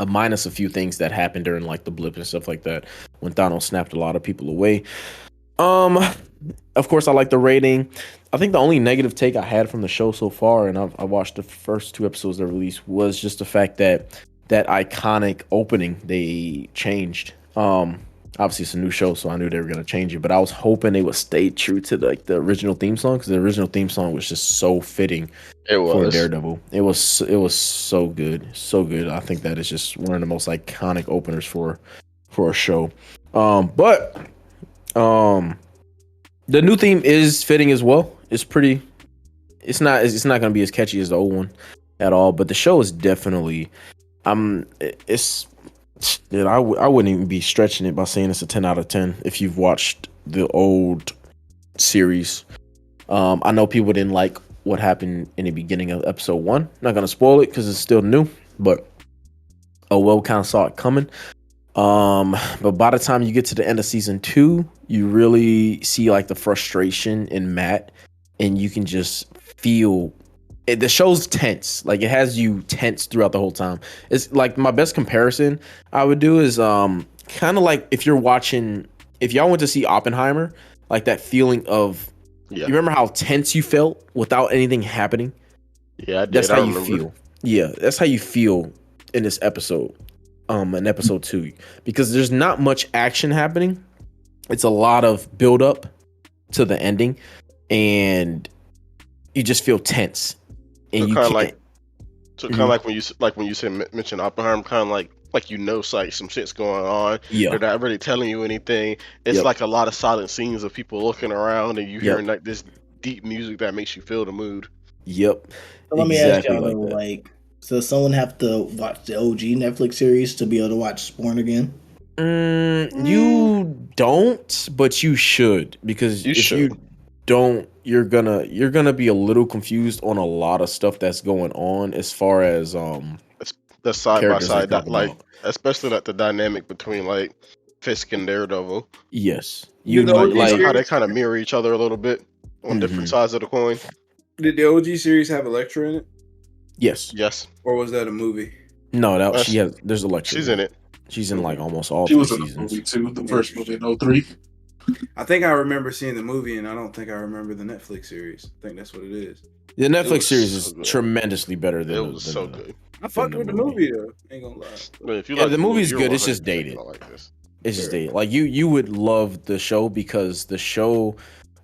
minus a few things that happened during like the blip and stuff like that when Thanos snapped a lot of people away. Of course, I like the rating. I think the only negative take I had from the show so far, and I watched the first 2 episodes they released, was just the fact that iconic opening they changed. Obviously it's a new show, so I knew they were gonna change it, but I was hoping they would stay true to the original theme song, because the original theme song was just so fitting for Daredevil. It was so good, so good. I think that is just one of the most iconic openers for a show. But the new theme is fitting as well. It's pretty. It's not going to be as catchy as the old one at all. But the show is definitely. It's. Dude, I wouldn't even be stretching it by saying it's a 10 out of 10 if you've watched the old series. I know people didn't like what happened in the beginning of episode 1. Not going to spoil it because it's still new, but kind of saw it coming. But by the time you get to the end of season 2, you really see like the frustration in Matt, and you can just feel it. The show's tense. Like it has you tense throughout the whole time. It's like my best comparison I would do is kind of like if y'all went to see Oppenheimer, like that feeling of you remember how tense you felt without anything happening? Yeah, I did. That's how you feel. Yeah, that's how you feel in this episode. In episode 2, because there's not much action happening. It's a lot of build up to the ending, and you just feel tense. And so kind of like when you mention Oppenheimer, kind of like some shit's going on. Yeah, they're not really telling you anything. It's like a lot of silent scenes of people looking around, and you hearing like this deep music that makes you feel the mood. Yep. So let me ask y'all, so someone have to watch the OG Netflix series to be able to watch Spawn again? You don't, but you should, because you don't, you're gonna be a little confused on a lot of stuff that's going on as far as the side by side, especially like the dynamic between like Fisk and Daredevil. Yes, how they kind of mirror each other a little bit on different sides of the coin. Did the OG series have Elektra in it? Yes. Or was that a movie? No, there's Elektra. She's in it. She's in like almost all she 3 was seasons. In the movie too. The first movie in 03. I think I remember seeing the movie, and I don't think I remember the Netflix series. I think that's what it is. The Netflix series is tremendously better than it was so good. I fucked with the movie though. Ain't gonna lie. But if you like the movie's good. It's just 100% dated. like this. It's just dated. Like you would love the show, because the show,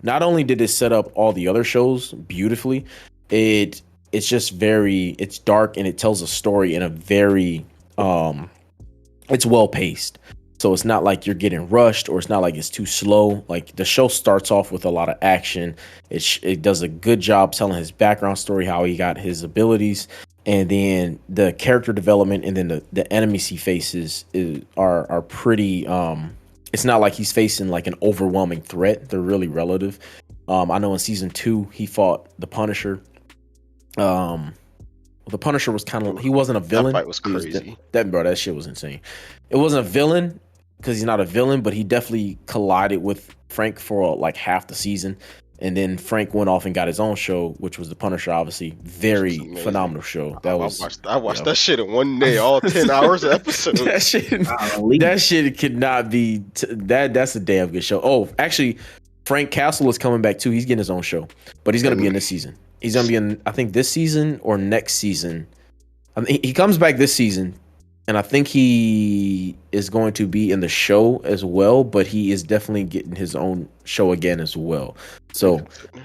not only did it set up all the other shows beautifully, it's just it's dark, and it tells a story in a very it's well paced. So it's not like you're getting rushed, or it's not like it's too slow. Like the show starts off with a lot of action. It does a good job telling his background story, how he got his abilities, and then the character development, and then the enemies he faces are pretty. It's not like he's facing like an overwhelming threat. They're really relative. I know in season 2 he fought the Punisher. The Punisher was he wasn't a villain. That fight was crazy. That shit was insane. It wasn't a villain because he's not a villain, but he definitely collided with Frank for like half the season, and then Frank went off and got his own show, which was the Punisher. Obviously, very phenomenal show. I watched that shit in one day, all 10 hours of episodes. that shit could not be. That's a damn good show. Oh, actually, Frank Castle is coming back too. He's getting his own show, but he's gonna be in this season. He's gonna be in, I think, this season or next season. I mean, he comes back this season, and I think he is going to be in the show as well. But he is definitely getting his own show again as well. So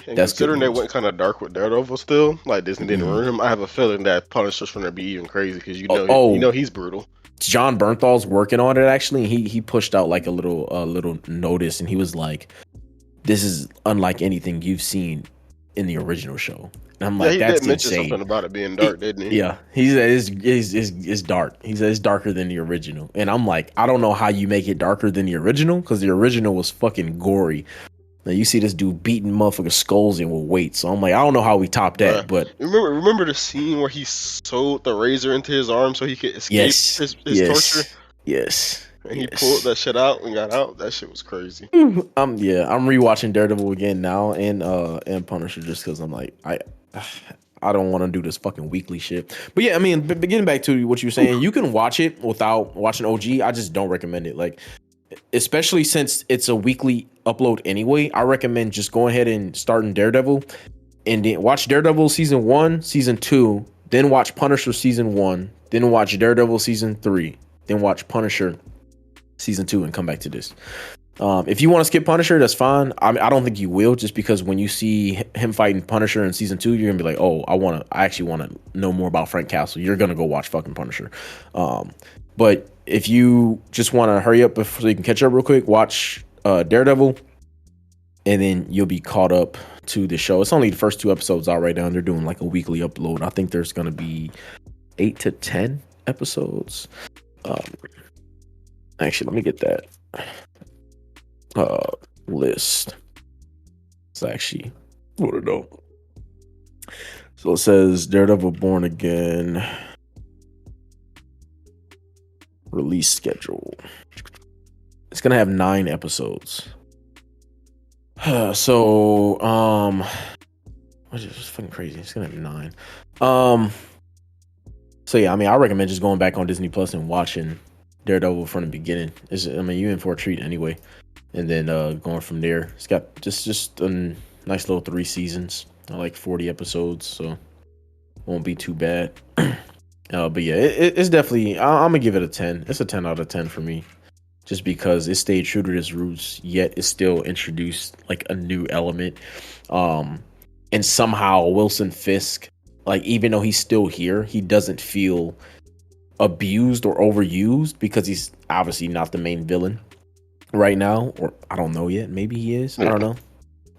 and that's considering good they news. went kind of dark with Daredevil still, like Disney didn't Mhm. ruin him. I have a feeling that Punisher's going to be even crazy because you Oh. know he's brutal. John Bernthal's working on it actually. He pushed out like a little notice, and he was like, "This is unlike anything you've seen in the original show." And I'm Yeah, like, he "That's did mention insane." something about it being dark, didn't he? Yeah, he said it's dark. He said it's darker than the original, and I'm like, I don't know how you make it darker than the original because the original was fucking gory. Now you see this dude beating motherfucker skulls in with weights, so I'm like, I don't know how we top that, Bruh. but Remember the scene where he sewed the razor into his arm so he could escape yes, his yes, torture, yes, and he yes. pulled that shit out and got out. That shit was crazy. I'm rewatching Daredevil again now and Punisher just because I'm like I don't want to do this fucking weekly shit. But yeah, I mean, getting back to what you were saying, you can watch it without watching OG. I just don't recommend it. Like, especially since it's a weekly upload anyway, I recommend just going ahead and starting Daredevil and then watch Daredevil season 1, season 2, then watch Punisher season 1, then watch Daredevil season 3, then watch Punisher season 2 and come back to this. If you want to skip Punisher, that's fine. I don't think you will, just because when you see him fighting Punisher in season 2, you're gonna be like, "Oh, I actually want to know more about Frank Castle." You're gonna go watch fucking Punisher. But if you just want to hurry up so you can catch up real quick, watch Daredevil, and then you'll be caught up to the show. It's only the first 2 episodes out right now, and they're doing like a weekly upload. I think there's gonna be 8 to 10 episodes. Actually, let me get that list. It's actually what I know. So it says Daredevil Born Again release schedule. It's gonna have 9 episodes. So which is fucking crazy. It's gonna have 9. So yeah, I mean, I recommend just going back on Disney Plus and watching Daredevil from the beginning. You're in for a treat anyway. And then going from there, it's got just a nice little 3 seasons, like 40 episodes, so won't be too bad. But yeah, it's definitely, I'm gonna give it a 10. It's a 10 out of 10 for me, just because it stayed true to its roots, yet it still introduced like a new element. And somehow Wilson Fisk, like, even though he's still here, he doesn't feel abused or overused because he's obviously not the main villain right now, or I don't know yet. Maybe he is. I don't know.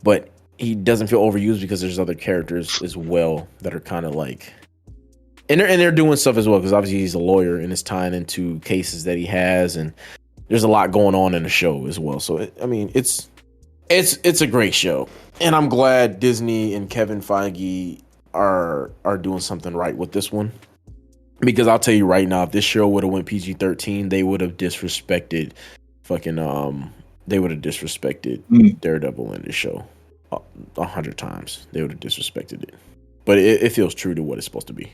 But he doesn't feel overused because there's other characters as well that are kind of like, and they're doing stuff as well, because obviously he's a lawyer and it's tying into cases that he has, and there's a lot going on in the show as well. So it's a great show, and I'm glad Disney and Kevin Feige are doing something right with this one. Because I'll tell you right now, if this show would have went PG-13, they would have disrespected Daredevil in this show 100 times. They would have disrespected it. But it feels true to what it's supposed to be.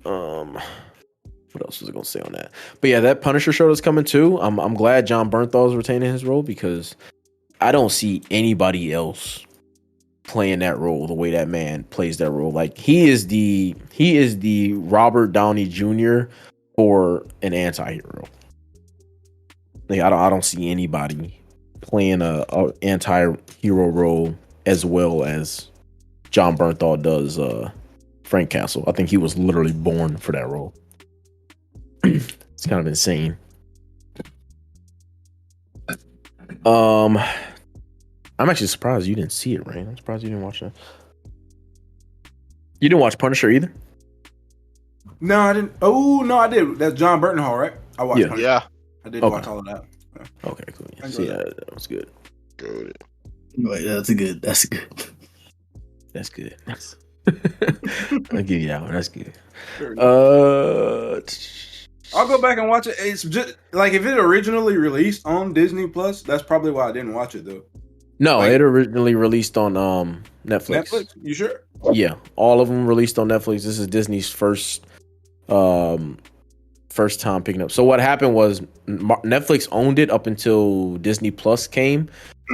What else was I gonna say on that? But yeah, that Punisher show that's coming too. I'm glad John Bernthal is retaining his role, because I don't see anybody else playing that role the way that man plays that role. Like, he is the Robert Downey Jr. for an anti-hero. Like, I don't see anybody playing a anti-hero role as well as John Bernthal does Frank Castle. I think he was literally born for that role. It's kind of insane. I'm actually surprised you didn't see it, Rain. I'm surprised you didn't watch that. You didn't watch Punisher either? No, I didn't. Oh, no, I did. That's John Bernthal, right? I watched Punisher. Yeah. I did watch all of that. Yeah. Okay, cool. Yeah. See, that was good. Good. Wait, that's good. That's good. I'll give you that one. That's good. I'll go back and watch it. It's just like, if it originally released on Disney Plus, that's probably why I didn't watch it though. No, Like, it originally released on Netflix. Netflix? You sure? Yeah, all of them released on Netflix. This is Disney's first time picking up. So what happened was Netflix owned it up until Disney Plus came,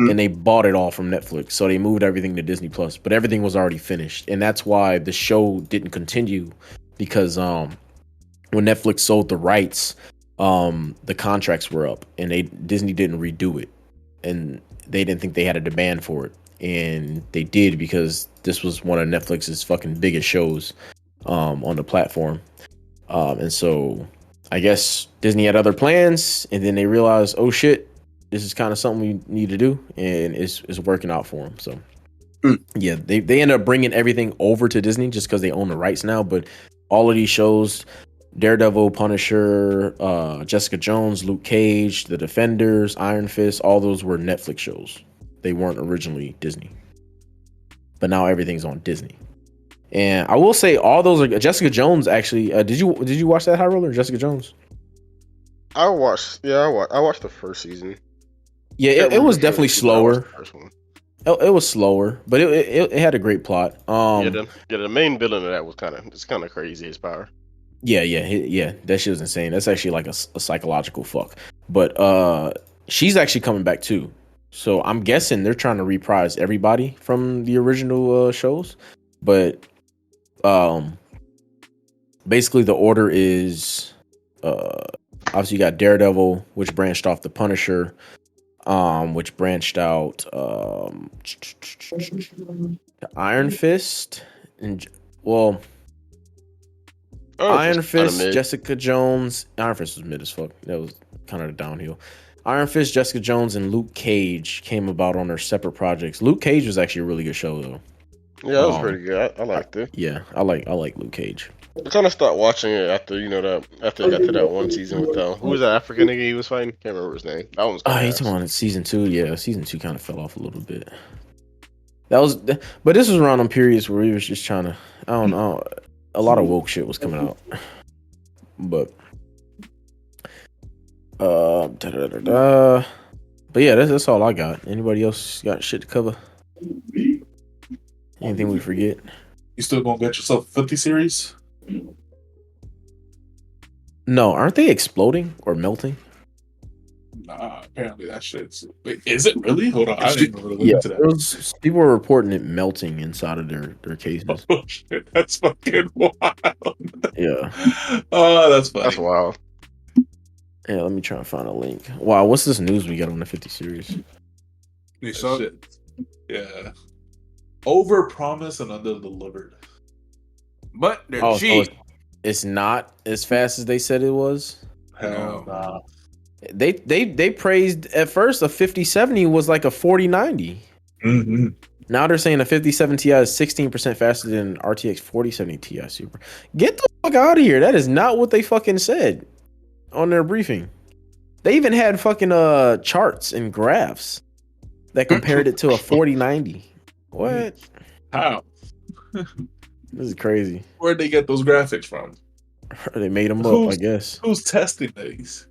and they bought it all from Netflix. So they moved everything to Disney Plus, but everything was already finished, and that's why the show didn't continue because when Netflix sold the rights, the contracts were up, and Disney didn't redo it, and they didn't think they had a demand for it, and they did because this was one of Netflix's fucking biggest shows on the platform, and so I guess Disney had other plans, and then they realized, oh shit, this is kind of something we need to do, and it's working out for them. So yeah, they end up bringing everything over to Disney just because they own the rights now, but all of these shows, Daredevil, Punisher, Jessica Jones, Luke Cage, The Defenders, Iron Fist, all those were Netflix shows. They weren't originally Disney. But now everything's on Disney. And I will say all those are Jessica Jones actually. Did you watch that High Roller, Jessica Jones? I watched the first season. Yeah, it was definitely slower. It was slower, but it had a great plot. The main villain of that was kind of crazy. His power. Yeah. That shit was insane. That's actually like a psychological fuck. But she's actually coming back too. So I'm guessing they're trying to reprise everybody from the original shows. But basically the order is obviously you got Daredevil, which branched off the Punisher, which branched out Iron Fist, and Iron Fist, Jessica Jones. Iron Fist was mid as fuck. That was kind of the downhill. Iron Fist, Jessica Jones, and Luke Cage came about on their separate projects. Luke Cage was actually a really good show though. Yeah, that was pretty good. I liked it. Yeah, I like Luke Cage. I kind of stopped watching it after they got to that one season with who was that African nigga he was fighting? Can't remember his name. That one was. He's talking about season 2. Yeah, season 2 kind of fell off a little bit. But this was around on periods where he was just trying to. I don't know. A lot of woke shit was coming out. But. But yeah, that's all I got. Anybody else got shit to cover? Anything we forget? You still gonna get yourself a 50 series? No, aren't they exploding or melting? Nah, apparently that shit's. Wait, is it really? Hold on, I didn't even really look into that. People were reporting it melting inside of their cases. Oh shit, that's fucking wild. Yeah. Oh, that's funny. That's wild. Yeah, let me try and find a link. Wow, what's this news we got on the 50 series? Shit. Yeah. Over promise and under delivered. But they're cheap. So it's not as fast as they said it was. Hell nah. They praised at first a 5070 was like a 4090. Mm-hmm. Now they're saying a 57 Ti is 16% faster than RTX 4070 Ti Super. Get the fuck out of here. That is not what they fucking said on their briefing. They even had fucking charts and graphs that compared it to a 4090. What? How? This is crazy. Where'd they get those graphics from? They made them up, I guess. Who's testing these?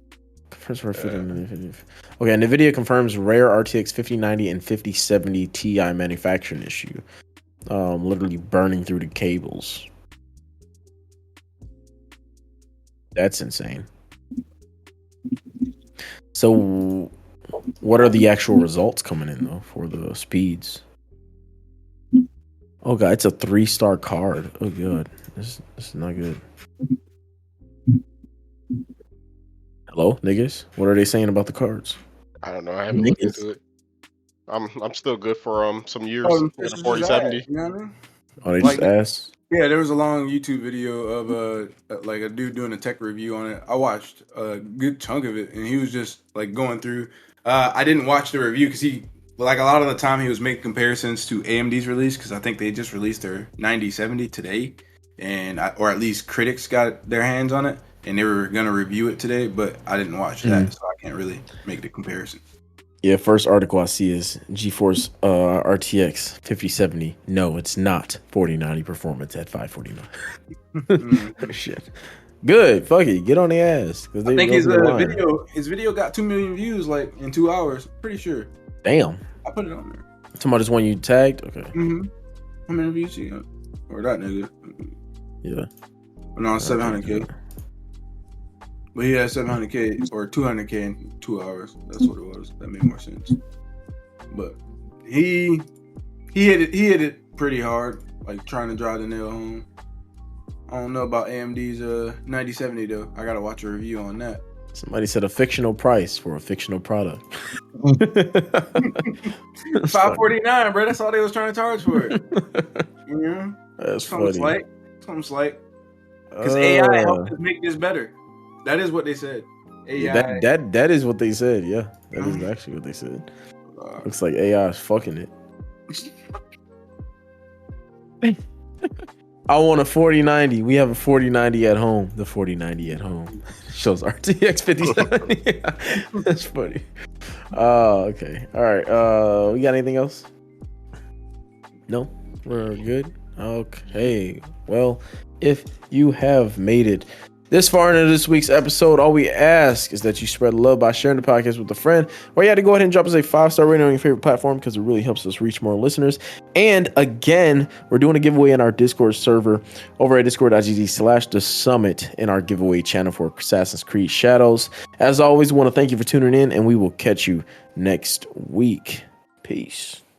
Okay, NVIDIA confirms rare RTX 5090 and 5070 Ti manufacturing issue. Literally burning through the cables. That's insane. So, what are the actual results coming in, though, for the speeds? Oh, God, it's a 3-star card. Oh, God. This is not good. Hello, niggas? What are they saying about the cards? I don't know. I haven't looked into it. I'm still good for some years. 4070. You know what I mean? Oh, they just asked? Yeah, there was a long YouTube video of like a dude doing a tech review on it. I watched a good chunk of it, and he was just like going through. I didn't watch the review because he, like a lot of the time, he was making comparisons to AMD's release because I think they just released their 9070 today, or at least critics got their hands on it, and they were gonna review it today. But I didn't watch that, so I can't really make the comparison. Yeah, first article I see is GeForce RTX 5070. No, it's not 4090 performance at 549. Shit. Good. Fuck it. Get on the ass. I think his video got 2 million views like in 2 hours. Pretty sure. Damn. I put it on there. Talking about this one you tagged? Okay. Mm-hmm. How many views you got? Or that nigga? Yeah. No, 700K. But he had 700K or 200K in 2 hours. That's what it was. That made more sense. but he hit it pretty hard, like trying to drive the nail home. I don't know about AMD's 9070 though. I gotta watch a review on that. Somebody said a fictional price for a fictional product. $549, bro. That's all they was trying to charge for it. Yeah, that's something funny. Slight. Because AI helped us make this better. That is what they said. AI. That is what they said. Yeah, that is actually what they said. Looks like AI is fucking it. I want a 4090. We have a 4090 at home. The 4090 at home shows RTX 5070. Yeah, that's funny. Okay. All right. We got anything else? No, we're good. Okay. Well, if you have made it this far into this week's episode, all we ask is that you spread love by sharing the podcast with a friend. Or you had to go ahead and drop us a 5-star rating on your favorite platform because it really helps us reach more listeners. And again, we're doing a giveaway in our Discord server over at discord.gg/the summit in our giveaway channel for Assassin's Creed Shadows. As always, we want to thank you for tuning in, and we will catch you next week. Peace.